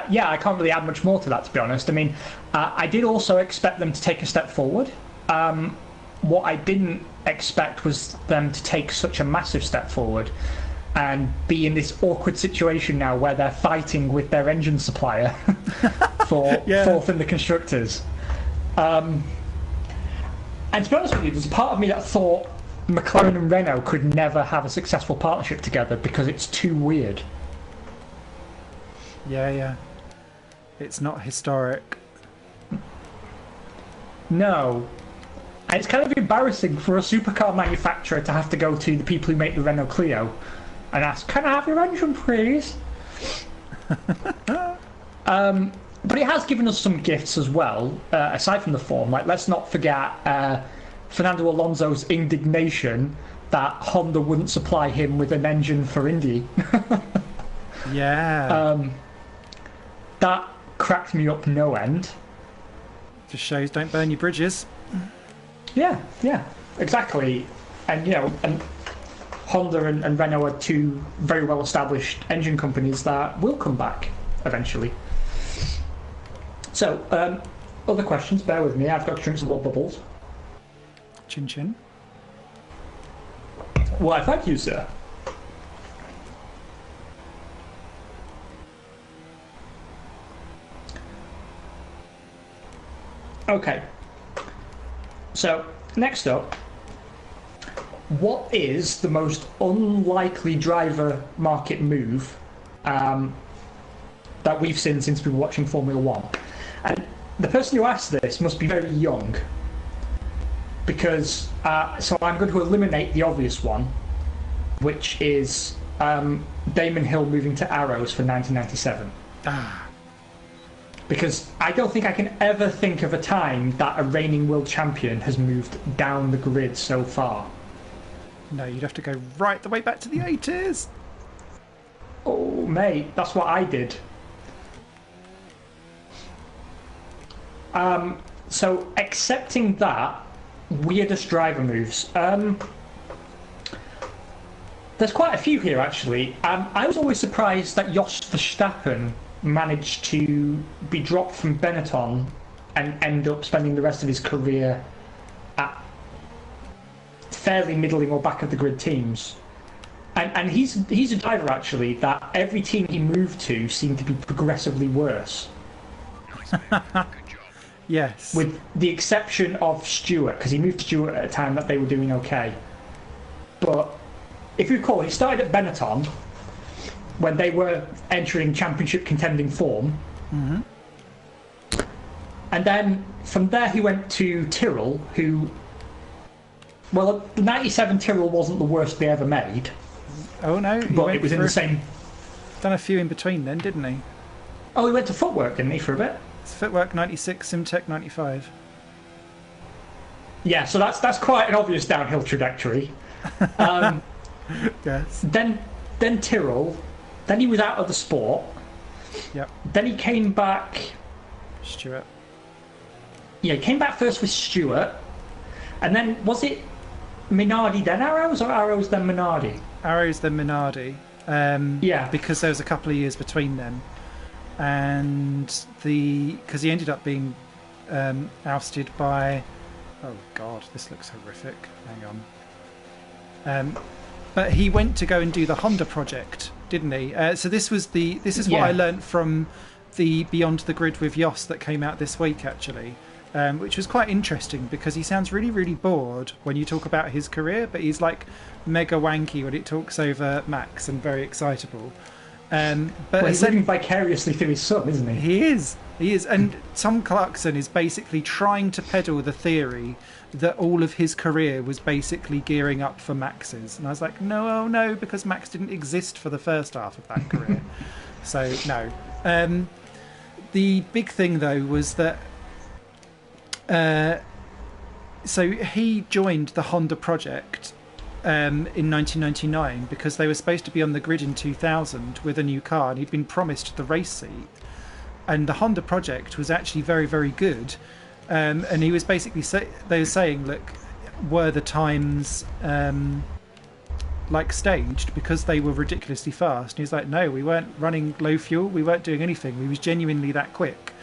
[SPEAKER 2] Yeah, I can't really add much more to that, to be honest. I mean, I did also expect them to take a step forward. What I didn't expect was them to take such a massive step forward and be in this awkward situation now where they're fighting with their engine supplier for fourth in the constructors. And to be honest with you, there's a part of me that thought McLaren and Renault could never have a successful partnership together because it's too weird.
[SPEAKER 1] Yeah. It's not historic.
[SPEAKER 2] No. And it's kind of embarrassing for a supercar manufacturer to have to go to the people who make the Renault Clio and ask, can I have your engine, please? But it has given us some gifts as well, aside from the form. Like, let's not forget Fernando Alonso's indignation that Honda wouldn't supply him with an engine for Indy.
[SPEAKER 1] Yeah.
[SPEAKER 2] That cracked me up no end.
[SPEAKER 1] Just shows don't burn your bridges.
[SPEAKER 2] Yeah, exactly. And, and Honda and Renault are 2 very well-established engine companies that will come back eventually. So, other questions, bear with me, I've got to drink some more bubbles.
[SPEAKER 1] Chin chin.
[SPEAKER 2] Why, thank you, sir. Okay. So, next up, what is the most unlikely driver market move that we've seen since we were watching Formula 1? And the person who asked this must be very young, because so I'm going to eliminate the obvious one, which is Damon Hill moving to Arrows for 1997. Because I don't think I can ever think of a time that a reigning world champion has moved down the grid so far.
[SPEAKER 1] No, you'd have to go right the way back to the 80s.
[SPEAKER 2] Oh, mate, that's what I did. So, accepting that, weirdest driver moves. There's quite a few here, actually. I was always surprised that Jos Verstappen managed to be dropped from Benetton and end up spending the rest of his career at fairly middling or back of the grid teams. And he's a driver, actually, that every team he moved to seemed to be progressively worse.
[SPEAKER 3] Nice, mate. Good job.
[SPEAKER 1] Yes.
[SPEAKER 2] With the exception of Stewart, because he moved to Stewart at a time that they were doing okay. But if you recall, he started at Benetton when they were entering championship contending form.
[SPEAKER 1] Mm-hmm.
[SPEAKER 2] And then from there he went to Tyrrell, who... Well, the 97 Tyrrell wasn't the worst they ever made.
[SPEAKER 1] Oh no,
[SPEAKER 2] But it was in the same...
[SPEAKER 1] Done a few in between then, didn't he?
[SPEAKER 2] Oh, he went to Footwork, didn't he, for a bit?
[SPEAKER 1] It's Footwork 96, Simtech 95.
[SPEAKER 2] Yeah, so that's quite an obvious downhill trajectory.
[SPEAKER 1] Yes.
[SPEAKER 2] Then Tyrrell, then he was out of the sport.
[SPEAKER 1] Yep.
[SPEAKER 2] Then he came back.
[SPEAKER 1] Stewart.
[SPEAKER 2] Yeah, he came back first with Stewart. And then was it Minardi then Arrows or Arrows then Minardi?
[SPEAKER 1] Arrows then Minardi.
[SPEAKER 2] Yeah.
[SPEAKER 1] Because there was a couple of years between them, and because he ended up being ousted by. Oh God, this looks horrific. Hang on. But he went to go and do the Honda project, didn't he? So this is what I learnt from the Beyond the Grid with Yoss that came out this week, actually, which was quite interesting because he sounds really, really bored when you talk about his career, but he's like mega wanky when it talks over Max and very excitable. But
[SPEAKER 2] he's living vicariously through his son, isn't he?
[SPEAKER 1] He is. And Tom Clarkson is basically trying to peddle the theory that all of his career was basically gearing up for Max's. And I was like, no, because Max didn't exist for the first half of that career. So, no. The big thing, though, was that... so he joined the Honda project in 1999 because they were supposed to be on the grid in 2000 with a new car, and he'd been promised the race seat. And the Honda project was actually very, very good. And he was basically they were saying, look, were the times like staged because they were ridiculously fast? And he was like, no, we weren't running low fuel, we weren't doing anything, we was genuinely that quick.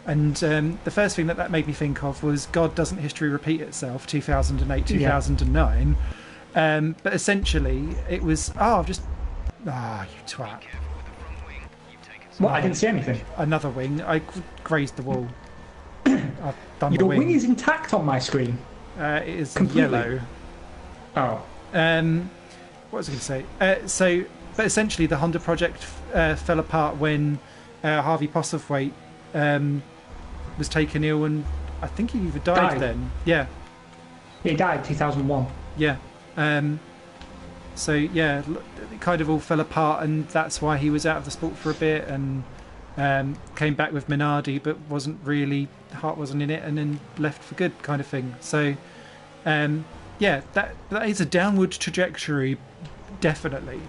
[SPEAKER 1] And the first thing that made me think of was, God, doesn't history repeat itself? 2008, 2009. But essentially it was you twat.
[SPEAKER 2] What? I didn't see anything.
[SPEAKER 1] Another wing. I grazed the wall. I've done
[SPEAKER 2] Your
[SPEAKER 1] the wing.
[SPEAKER 2] wing is intact on my screen.
[SPEAKER 1] It is
[SPEAKER 2] Completely.
[SPEAKER 1] yellow.
[SPEAKER 2] Oh.
[SPEAKER 1] What was I going to say? But essentially the Honda project fell apart when Harvey Postlethwaite was taken ill, and I think he either died then. Yeah.
[SPEAKER 2] He died 2001.
[SPEAKER 1] Yeah. So yeah, it kind of all fell apart, and that's why he was out of the sport for a bit, and came back with Minardi, but heart wasn't in it, and then left for good, kind of thing. So yeah, that is a downward trajectory, definitely.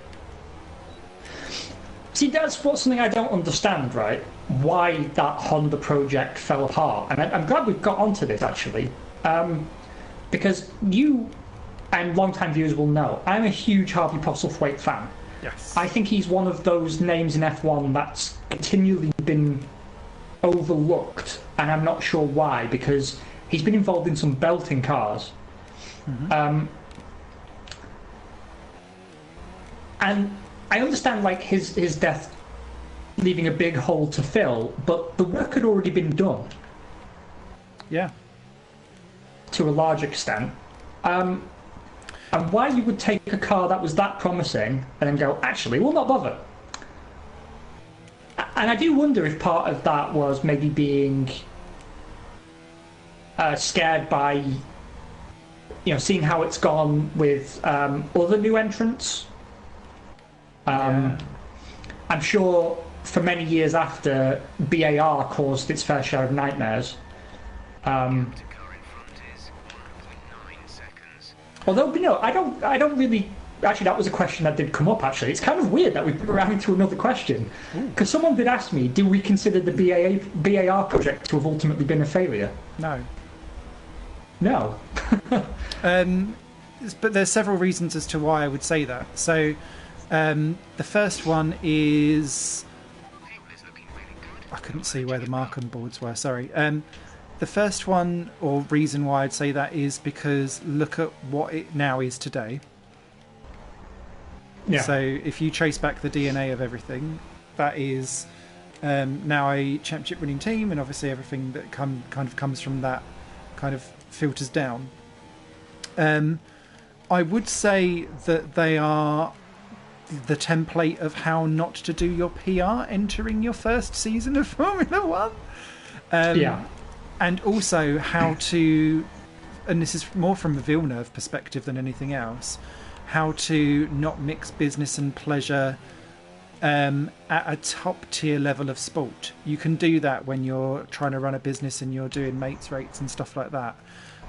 [SPEAKER 2] See, that's something I don't understand, right? Why that Honda project fell apart, and I'm glad we've got onto this actually, because you and long-time viewers will know I'm a huge Harvey Postlethwaite fan.
[SPEAKER 1] Yes.
[SPEAKER 2] I think he's one of those names in F1 that's continually been overlooked, and I'm not sure why, because he's been involved in some belting cars. Mm-hmm. And I understand like his death leaving a big hole to fill, but the work had already been done.
[SPEAKER 1] Yeah.
[SPEAKER 2] To a large extent. And why you would take a car that was that promising and then go, actually, we'll not bother. And I do wonder if part of that was maybe being scared by, seeing how it's gone with other new entrants. I'm sure for many years after, BAR caused its fair share of nightmares. Although, I don't really... Actually, that was a question that did come up, actually. It's kind of weird that we put around to another question. Because someone did ask me, do we consider the BAR project to have ultimately been a failure?
[SPEAKER 1] No.
[SPEAKER 2] No.
[SPEAKER 1] But there's several reasons as to why I would say that. So, the first one is... I couldn't see where the Markham boards were, sorry. The first one, or reason why I'd say that, is because look at what it now is today.
[SPEAKER 2] Yeah.
[SPEAKER 1] So if you trace back the DNA of everything, that is now a championship winning team, and obviously everything that kind of comes from that kind of filters down. I would say that they are the template of how not to do your PR entering your first season of Formula One.
[SPEAKER 2] Yeah.
[SPEAKER 1] And also how to, and this is more from a Villeneuve perspective than anything else, how to not mix business and pleasure at a top tier level of sport. You can do that when you're trying to run a business and you're doing mates rates and stuff like that.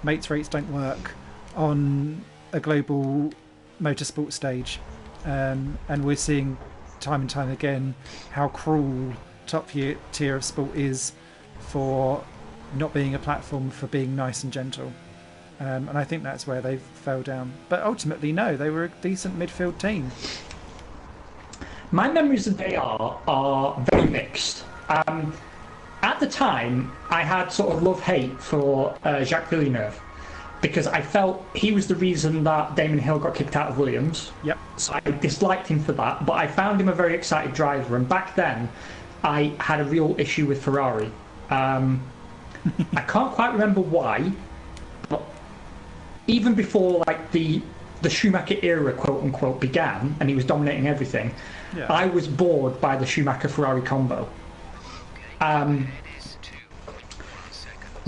[SPEAKER 1] Mates rates don't work on a global motorsport stage. And we're seeing time and time again how cruel top tier of sport is for not being a platform for being nice and gentle. And I think that's where they fell down. But ultimately, no, they were a decent midfield team.
[SPEAKER 2] My memories of AR are very mixed. At the time, I had sort of love-hate for Jacques Villeneuve because I felt he was the reason that Damon Hill got kicked out of Williams.
[SPEAKER 1] Yep.
[SPEAKER 2] So I disliked him for that, but I found him a very exciting driver. And back then, I had a real issue with Ferrari. I can't quite remember why, but even before like the Schumacher era, quote unquote, began, and he was dominating everything,
[SPEAKER 1] Yeah.
[SPEAKER 2] I was bored by the Schumacher Ferrari combo.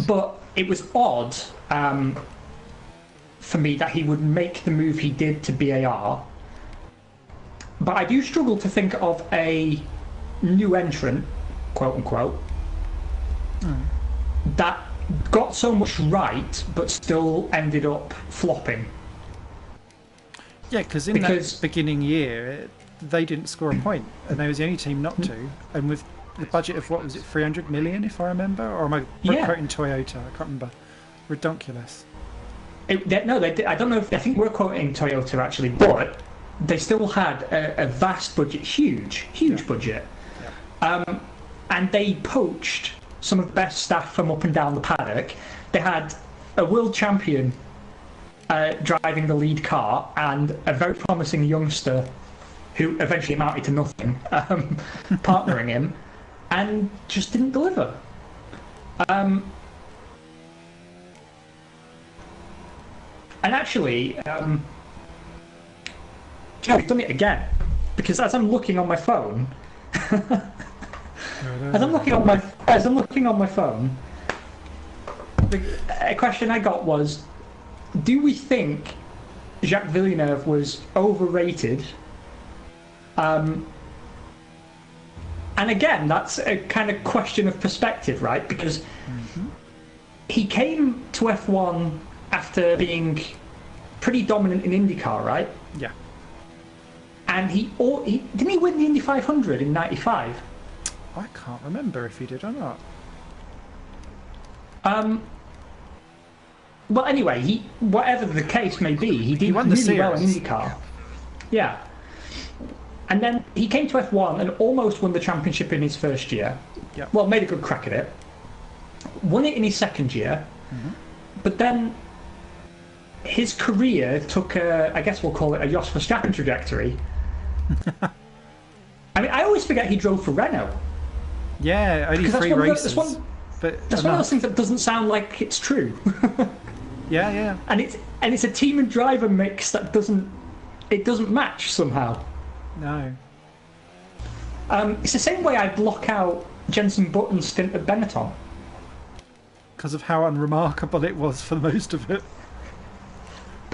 [SPEAKER 2] But it was odd for me that he would make the move he did to BAR. But I do struggle to think of a new entrant, quote unquote, that got so much right but still ended up flopping.
[SPEAKER 1] Yeah, because that beginning year, they didn't score a point, and they was the only team not to. And with the budget of, what was it, 300 million, if I remember? Or am I quoting Toyota? I can't remember. Redonkulous.
[SPEAKER 2] No, they did. I don't know if... I think we're quoting Toyota, actually, but they still had a vast budget, huge budget. Yeah. And they poached some of the best staff from up and down the paddock. They had a world champion driving the lead car and a very promising youngster who eventually amounted to nothing, partnering him, and just didn't deliver. And actually, I've done it again, because as I'm looking on my phone, a question I got was, do we think Jacques Villeneuve was overrated? And again, that's a kind of question of perspective, right? Because he came to F1 after being pretty dominant in IndyCar, right?
[SPEAKER 1] Yeah.
[SPEAKER 2] And didn't he win the Indy 500 in '95?
[SPEAKER 1] I can't remember if he did or not.
[SPEAKER 2] Well, anyway, whatever the case may be, he did
[SPEAKER 1] won the
[SPEAKER 2] really well in
[SPEAKER 1] series.
[SPEAKER 2] IndyCar. Yeah. And then he came to F1 and almost won the championship in his first year.
[SPEAKER 1] Yep.
[SPEAKER 2] Well, made a good crack at it. Won it in his second year. But then his career took I guess we'll call it a Jos Verstappen trajectory. I mean, I always forget he drove for Renault.
[SPEAKER 1] Yeah, only 3 races.
[SPEAKER 2] That's one of those things that doesn't sound like it's true.
[SPEAKER 1] Yeah.
[SPEAKER 2] And it's a team and driver mix that doesn't match somehow.
[SPEAKER 1] No.
[SPEAKER 2] It's the same way I block out Jenson Button's stint at Benetton.
[SPEAKER 1] Because of how unremarkable it was for most of it.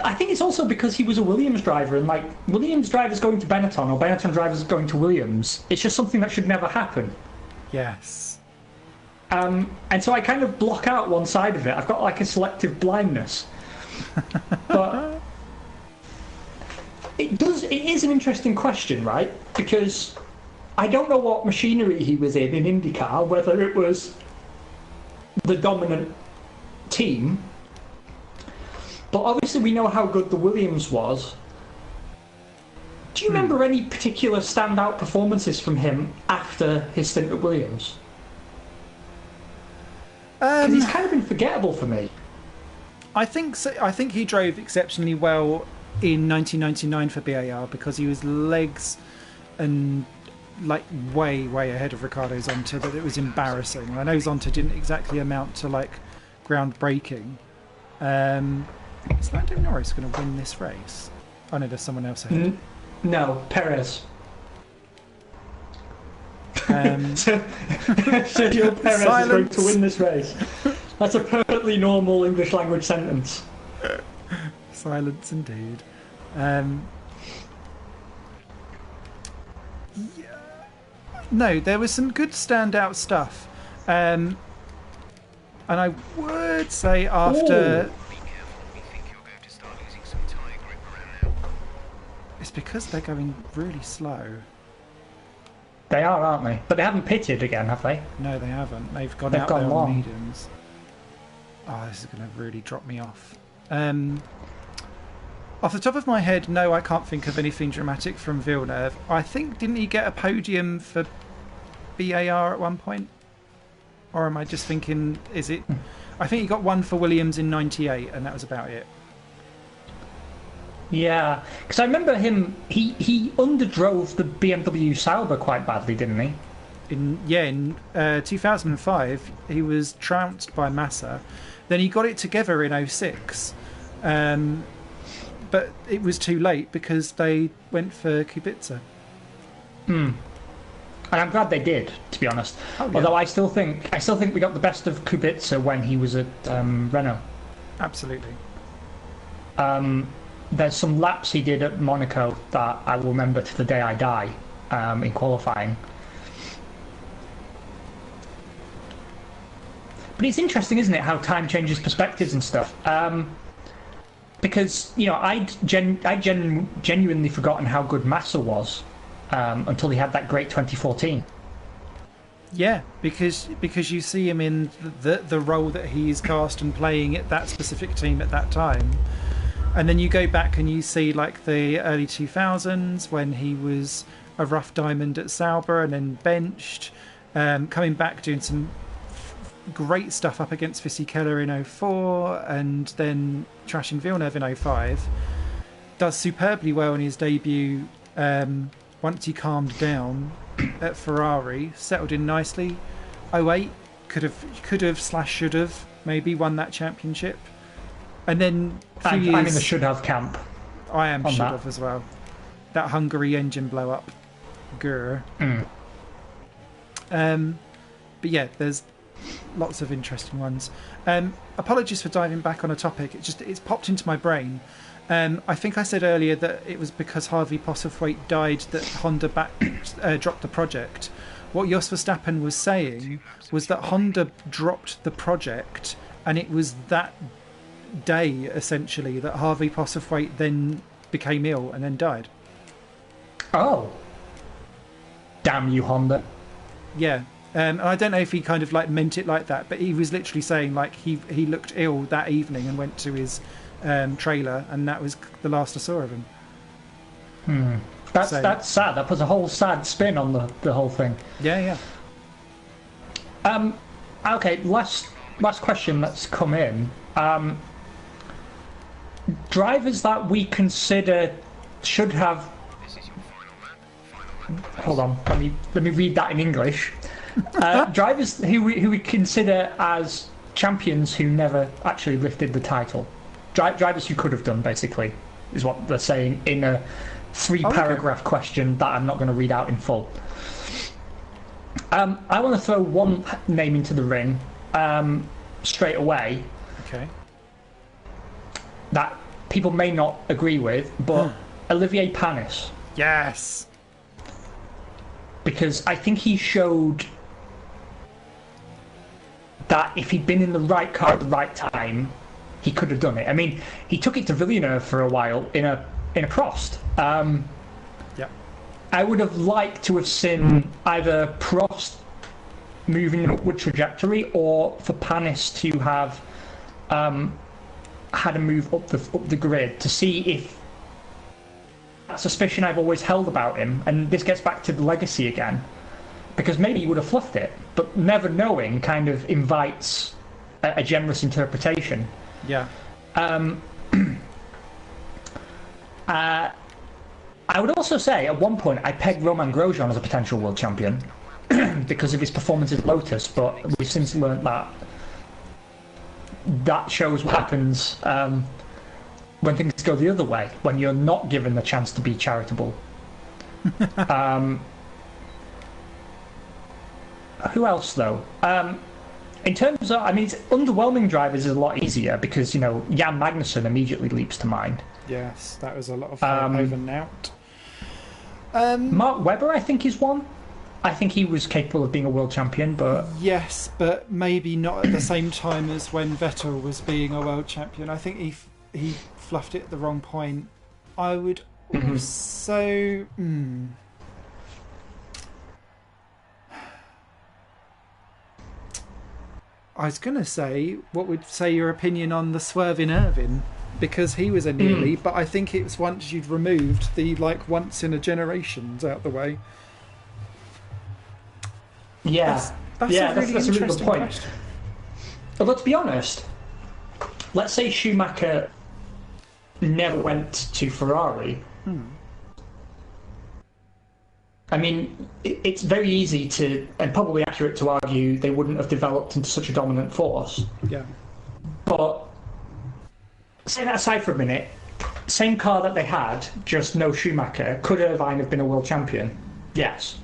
[SPEAKER 2] I think it's also because he was a Williams driver, and like Williams drivers going to Benetton or Benetton drivers going to Williams, it's just something that should never happen.
[SPEAKER 1] Yes.
[SPEAKER 2] And so I kind of block out one side of it. I've got like a selective blindness. But it is an interesting question, right? Because I don't know what machinery he was in IndyCar, whether it was the dominant team. But obviously we know how good the Williams was. Do you remember any particular standout performances from him after his stint at Williams? Because he's kind of been forgettable for me.
[SPEAKER 1] I think so. I think he drove exceptionally well in 1999 for BAR because he was legs and like way ahead of Riccardo Zonta, that it was embarrassing. I know Zonta didn't exactly amount to like groundbreaking. Is Lando Norris going to win this race? I know there's someone else ahead.
[SPEAKER 2] No, Perez. Sergio Perez is going to win this race. That's a perfectly normal English language sentence.
[SPEAKER 1] Silence indeed. No, there was some good standout stuff. And I would say after...
[SPEAKER 3] Be careful, we think you're going to start losing some tyre grip around now.
[SPEAKER 1] It's because they're going really slow.
[SPEAKER 2] They are, aren't they? But they haven't pitted again, have they?
[SPEAKER 1] No, they haven't. They've gone
[SPEAKER 2] They've
[SPEAKER 1] out
[SPEAKER 2] gone
[SPEAKER 1] there on
[SPEAKER 2] long.
[SPEAKER 1] mediums. Oh, this is going to really drop me off. Off the top of my head, no, I can't think of anything dramatic from Villeneuve. I think, didn't he get a podium for BAR at one point? Or am I just thinking, is it... I think he got one for Williams in 98, and that was about it.
[SPEAKER 2] Yeah, because I remember him, he underdrove the BMW Sauber quite badly, didn't he?
[SPEAKER 1] In 2005, he was trounced by Massa. Then he got it together in 06. But it was too late because they went for Kubica.
[SPEAKER 2] And I'm glad they did, to be honest.
[SPEAKER 1] Oh, yeah.
[SPEAKER 2] Although I still think we got the best of Kubica when he was at Renault.
[SPEAKER 1] Absolutely.
[SPEAKER 2] There's some laps he did at Monaco that I will remember to the day I die in qualifying. But it's interesting, isn't it, how time changes perspectives and stuff? Because, you know, I'd genuinely forgotten how good Massa was until he had that great 2014.
[SPEAKER 1] Yeah, because you see him in the role that he's cast and playing at that specific team at that time. And then you go back and you see like the early 2000s when he was a rough diamond at Sauber and then benched, coming back doing some great stuff up against Fisichella in 04 and then trashing Villeneuve in 05. Does superbly well in his debut once he calmed down at Ferrari, settled in nicely. 08 could have / should have maybe won that championship. And then
[SPEAKER 2] I'm in the should have camp.
[SPEAKER 1] I am should
[SPEAKER 2] that.
[SPEAKER 1] have as well. That Hungary engine blow up. Grr. But yeah, there's lots of interesting ones. Apologies for diving back on a topic. It's popped into my brain. I think I said earlier that it was because Harvey Postlethwaite died that Honda dropped the project. What Jos Verstappen was saying was that Honda dropped the project, and it was that day essentially that Harvey Postlethwaite then became ill and then died.
[SPEAKER 2] Oh, damn you, Honda!
[SPEAKER 1] Yeah. And I don't know if he kind of like meant it like that, but he was literally saying like he looked ill that evening and went to his trailer, and that was the last I saw of him.
[SPEAKER 2] That's sad. That puts a whole sad spin on the whole thing.
[SPEAKER 1] Yeah.
[SPEAKER 2] Okay, last question that's come in. Drivers that we consider should have. Hold on, let me read that in English. Drivers who we consider as champions who never actually lifted the title. Drivers who could have done, basically, is what they're saying in a 3-paragraph question that I'm not going to read out in full. I want to throw one name into the ring straight away.
[SPEAKER 1] Okay.
[SPEAKER 2] That people may not agree with, but Olivier Panis.
[SPEAKER 1] Yes.
[SPEAKER 2] Because I think he showed that if he'd been in the right car at the right time, he could have done it. I mean, he took it to Villeneuve for a while in a Prost.
[SPEAKER 1] Yeah.
[SPEAKER 2] I would have liked to have seen either Prost moving an upward trajectory, or for Panis to have had a move up the grid to see if that suspicion I've always held about him, and this gets back to the legacy again, because maybe he would have fluffed it, but never knowing kind of invites a generous interpretation.
[SPEAKER 1] Yeah.
[SPEAKER 2] I would also say at one point I pegged Romain Grosjean as a potential world champion because of his performance at Lotus, but we've since learnt that shows what happens when things go the other way, when you're not given the chance to be charitable. Who else, though? In terms of, I mean, underwhelming drivers is a lot easier because, you know, Jan Magnussen immediately leaps to mind.
[SPEAKER 1] Yes, that was a lot of over and out.
[SPEAKER 2] Mark Webber, I think, is one. I think he was capable of being a world champion, but...
[SPEAKER 1] Yes, but maybe not at the same time as when Vettel was being a world champion. I think he fluffed it at the wrong point. I would also... I was going to say, what would say your opinion on the swerve in Irvine because he was a nearly, but I think it was once you'd removed the like once in a generations out the way.
[SPEAKER 2] Yeah,
[SPEAKER 1] That's a really good point. Question.
[SPEAKER 2] But let's be honest. Let's say Schumacher never went to Ferrari. I mean, it's very easy to, and probably accurate to argue, they wouldn't have developed into such a dominant force.
[SPEAKER 1] Yeah.
[SPEAKER 2] But say that aside for a minute, same car that they had, just no Schumacher, could Irvine have been a world champion? Yes.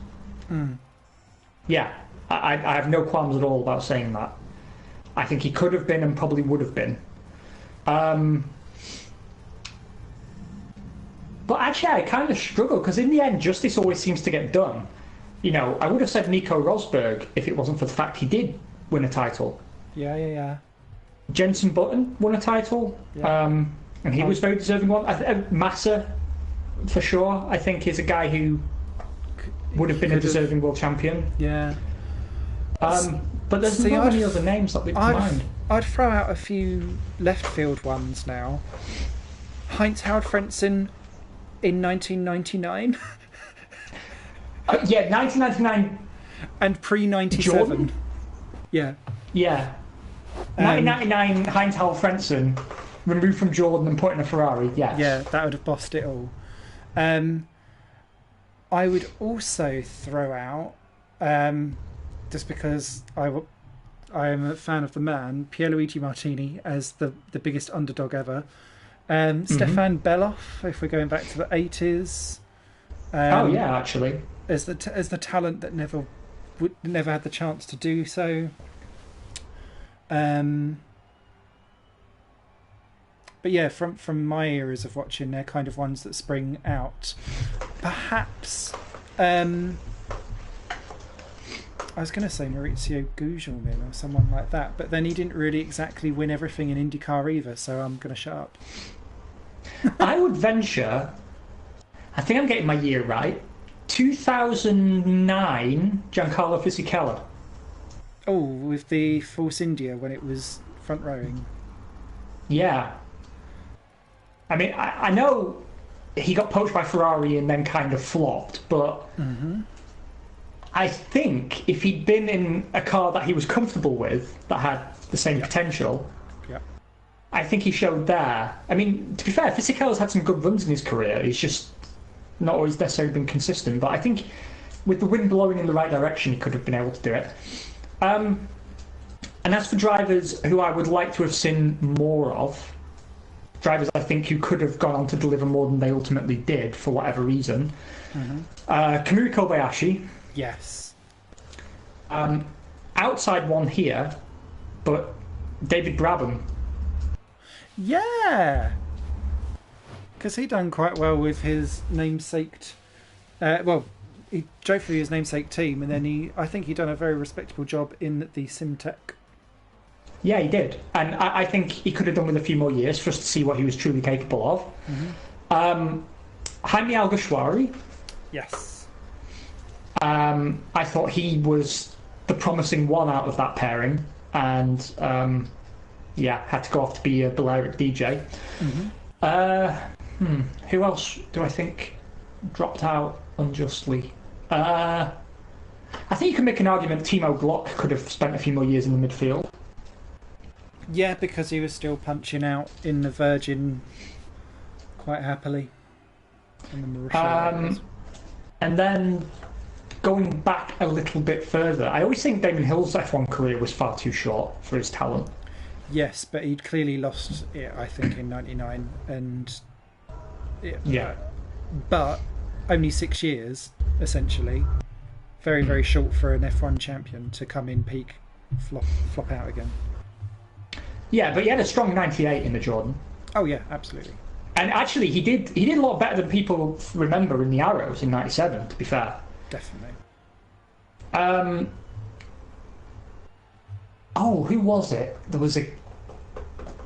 [SPEAKER 2] Yeah, I have no qualms at all about saying that. I think he could have been and probably would have been. But actually, I kind of struggle because in the end, justice always seems to get done. You know, I would have said Nico Rosberg if it wasn't for the fact he did win a title.
[SPEAKER 1] Yeah.
[SPEAKER 2] Jenson Button won a title, and he was very deserving one. Massa, for sure, I think is a guy who would have been a deserving world champion.
[SPEAKER 1] Yeah.
[SPEAKER 2] But there's not many other names that we can mind.
[SPEAKER 1] I'd throw out a few left field ones now. Heinz-Harald Frentzen in 1999.
[SPEAKER 2] Yeah, 1999.
[SPEAKER 1] And pre-97. Yeah.
[SPEAKER 2] 1999, Heinz-Harald Frentzen removed from Jordan and put in a Ferrari, yes.
[SPEAKER 1] Yeah, that would have bossed it all. I would also throw out, just because I am a fan of the man, Pierluigi Martini as the biggest underdog ever. Stefan Beloff, if we're going back to the 80s.
[SPEAKER 2] Actually.
[SPEAKER 1] As the talent that never had the chance to do so. But yeah, from my eras of watching, they're kind of ones that spring out. Perhaps I was going to say Maurizio Gugelmin or someone like that, but then he didn't really exactly win everything in IndyCar either, so I'm going to shut up.
[SPEAKER 2] I would venture, I think I'm getting my year right, 2009 Giancarlo Fisichella.
[SPEAKER 1] Oh, with the Force India when it was front rowing.
[SPEAKER 2] Yeah. I mean, I know he got poached by Ferrari and then kind of flopped, but I think if he'd been in a car that he was comfortable with, that had the same potential, I think he showed there. I mean, to be fair, Fisichella's had some good runs in his career. He's just not always necessarily been consistent, but I think with the wind blowing in the right direction, he could have been able to do it. And as for drivers who I would like to have seen more of, drivers I think who could have gone on to deliver more than they ultimately did for whatever reason, Kamui Kobayashi.
[SPEAKER 1] Yes.
[SPEAKER 2] Outside one here, but David Brabham.
[SPEAKER 1] Yeah. Because he done quite well with his namesaked... he drove for his namesake team, and then I think he done a very respectable job in the Simtech.
[SPEAKER 2] Yeah, he did. And I think he could have done with a few more years for us to see what he was truly capable of. Jaime Alguersuari.
[SPEAKER 1] Yes.
[SPEAKER 2] I thought he was the promising one out of that pairing, and had to go off to be a Balearic DJ. Who else do I think dropped out unjustly? I think you can make an argument Timo Glock could have spent a few more years in the midfield.
[SPEAKER 1] Yeah, because he was still punching out in the Virgin quite happily.
[SPEAKER 2] And then going back a little bit further, I always think Damon Hill's F1 career was far too short for his talent.
[SPEAKER 1] Yes, but he'd clearly lost it, I think, in 99. And but only 6 years, essentially. Very, very short for an F1 champion to come in peak, flop out again.
[SPEAKER 2] Yeah, but he had a strong 98 in the Jordan.
[SPEAKER 1] Oh yeah, absolutely.
[SPEAKER 2] And actually, he did a lot better than people remember in the Arrows in 97, to be fair.
[SPEAKER 1] Definitely.
[SPEAKER 2] Who was it? There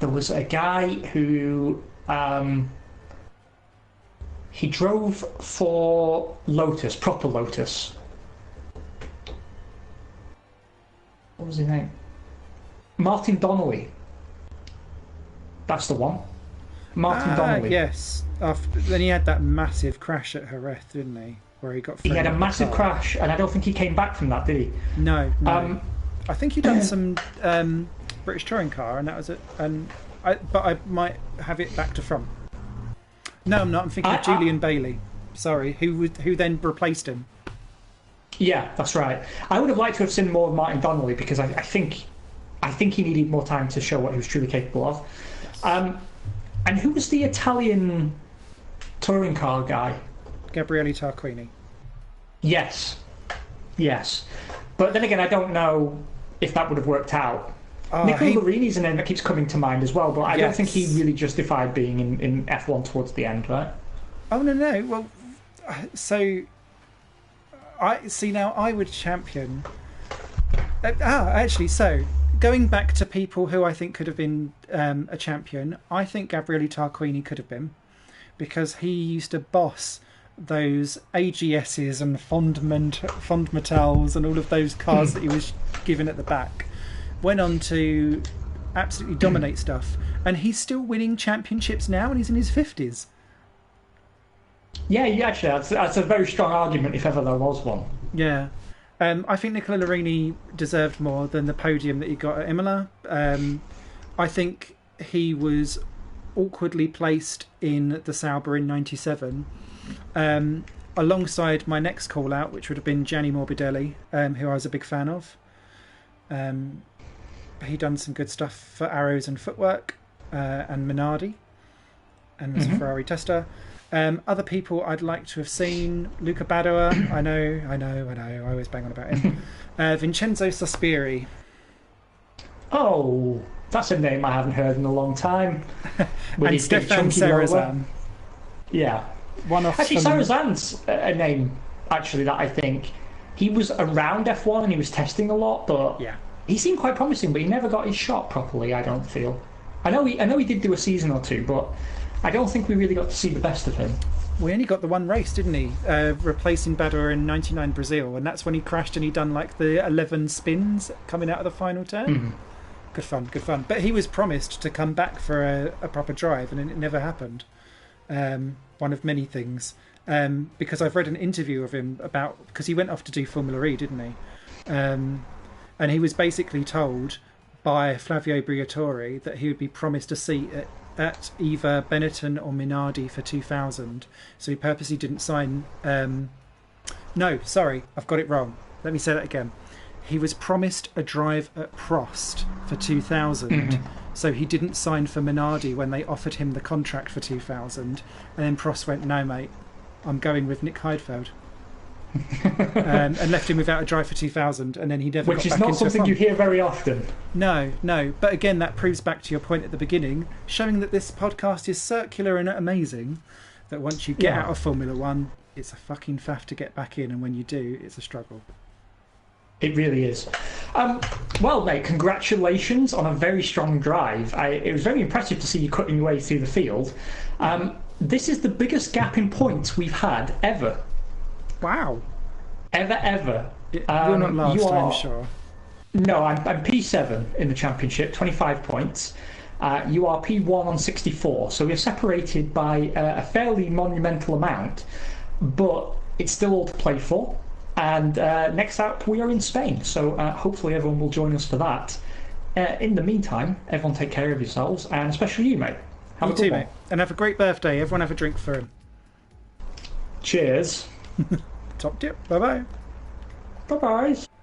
[SPEAKER 2] was a guy who he drove for Lotus, proper Lotus. What was his name? Martin Donnelly. That's the one. Martin Donnelly.
[SPEAKER 1] Yes. Then he had that massive crash at Jerez, didn't he? Where he got.
[SPEAKER 2] He had a
[SPEAKER 1] thrown out
[SPEAKER 2] massive
[SPEAKER 1] the car.
[SPEAKER 2] crash, and I don't think he came back from that, did he?
[SPEAKER 1] No. I think he done some British touring car, and that was it. But I might have it back to front. No, I'm not. I'm thinking of Julian Bailey. Sorry, who then replaced him.
[SPEAKER 2] Yeah, that's right. I would have liked to have seen more of Martin Donnelly because I think he needed more time to show what he was truly capable of. Yes. And who was the Italian touring car guy?
[SPEAKER 1] Gabriele Tarquini.
[SPEAKER 2] Yes. But then again, I don't know if that would have worked out. Nicola Larini's a name that keeps coming to mind as well, but I don't think he really justified being in F1 towards the end, right?
[SPEAKER 1] Oh, no. Well, so I see now I would champion. Actually, so going back to people who I think could have been a champion, I think Gabriele Tarquini could have been, because he used to boss those AGSs and Fondmatels and all of those cars that he was given at the back. Went on to absolutely dominate stuff, and he's still winning championships now, and he's in his 50s.
[SPEAKER 2] Yeah, actually, that's a very strong argument if ever there was one.
[SPEAKER 1] Yeah. I think Nicola Larini deserved more than the podium that he got at Imola. I think he was awkwardly placed in the Sauber in '97, alongside my next call out, which would have been Gianni Morbidelli, who I was a big fan of. He done some good stuff for Arrows and Footwork, and Minardi, and was a Ferrari tester. Other people I'd like to have seen: Luca Badoer. I know. I always bang on about him. Vincenzo Sospiri.
[SPEAKER 2] Oh, that's a name I haven't heard in a long time.
[SPEAKER 1] And Stefan Sarazan.
[SPEAKER 2] Yeah. Actually, Sarazan's a name actually that I think he was around F1 and he was testing a lot, but he seemed quite promising, but he never got his shot properly. I don't feel. I know he did do a season or two, but I don't think we really got to see the best of him.
[SPEAKER 1] We only got the one race, didn't he? Replacing Badoer in '99 Brazil, and that's when he crashed and he done like the 11 spins coming out of the final turn. Good fun. But he was promised to come back for a proper drive, and it never happened. One of many things. Because I've read an interview of him because he went off to do Formula E, didn't he? And he was basically told by Flavio Briatore that he would be promised a seat at either Benetton or Minardi for 2000. So he purposely didn't sign. No, sorry, I've got it wrong. Let me say that again. He was promised a drive at Prost for 2000. So he didn't sign for Minardi when they offered him the contract for 2000. And then Prost went, "No, mate, I'm going with Nick Heidfeld." And left him without a drive for 2000, and then he never got back into
[SPEAKER 2] Which is not something you hear very often.
[SPEAKER 1] No. But again, that proves back to your point at the beginning, showing that this podcast is circular and amazing, that once you get out of Formula One, it's a fucking faff to get back in, and when you do, it's a struggle.
[SPEAKER 2] It really is. Well, mate, congratulations on a very strong drive. It was very impressive to see you cutting your way through the field. This is the biggest gap in points we've had ever.
[SPEAKER 1] Wow.
[SPEAKER 2] Ever.
[SPEAKER 1] You're not last, I'm sure.
[SPEAKER 2] No, I'm P7 in the championship, 25 points. You are P1 on 64, so we're separated by a fairly monumental amount, but it's still all to play for. And next up, we are in Spain, so hopefully everyone will join us for that. In the meantime, everyone take care of yourselves, and especially you, mate. Have a good one.
[SPEAKER 1] Mate. And have a great birthday. Everyone have a drink for him.
[SPEAKER 2] Cheers.
[SPEAKER 1] Top tip. Bye-bye.
[SPEAKER 2] Bye-bye.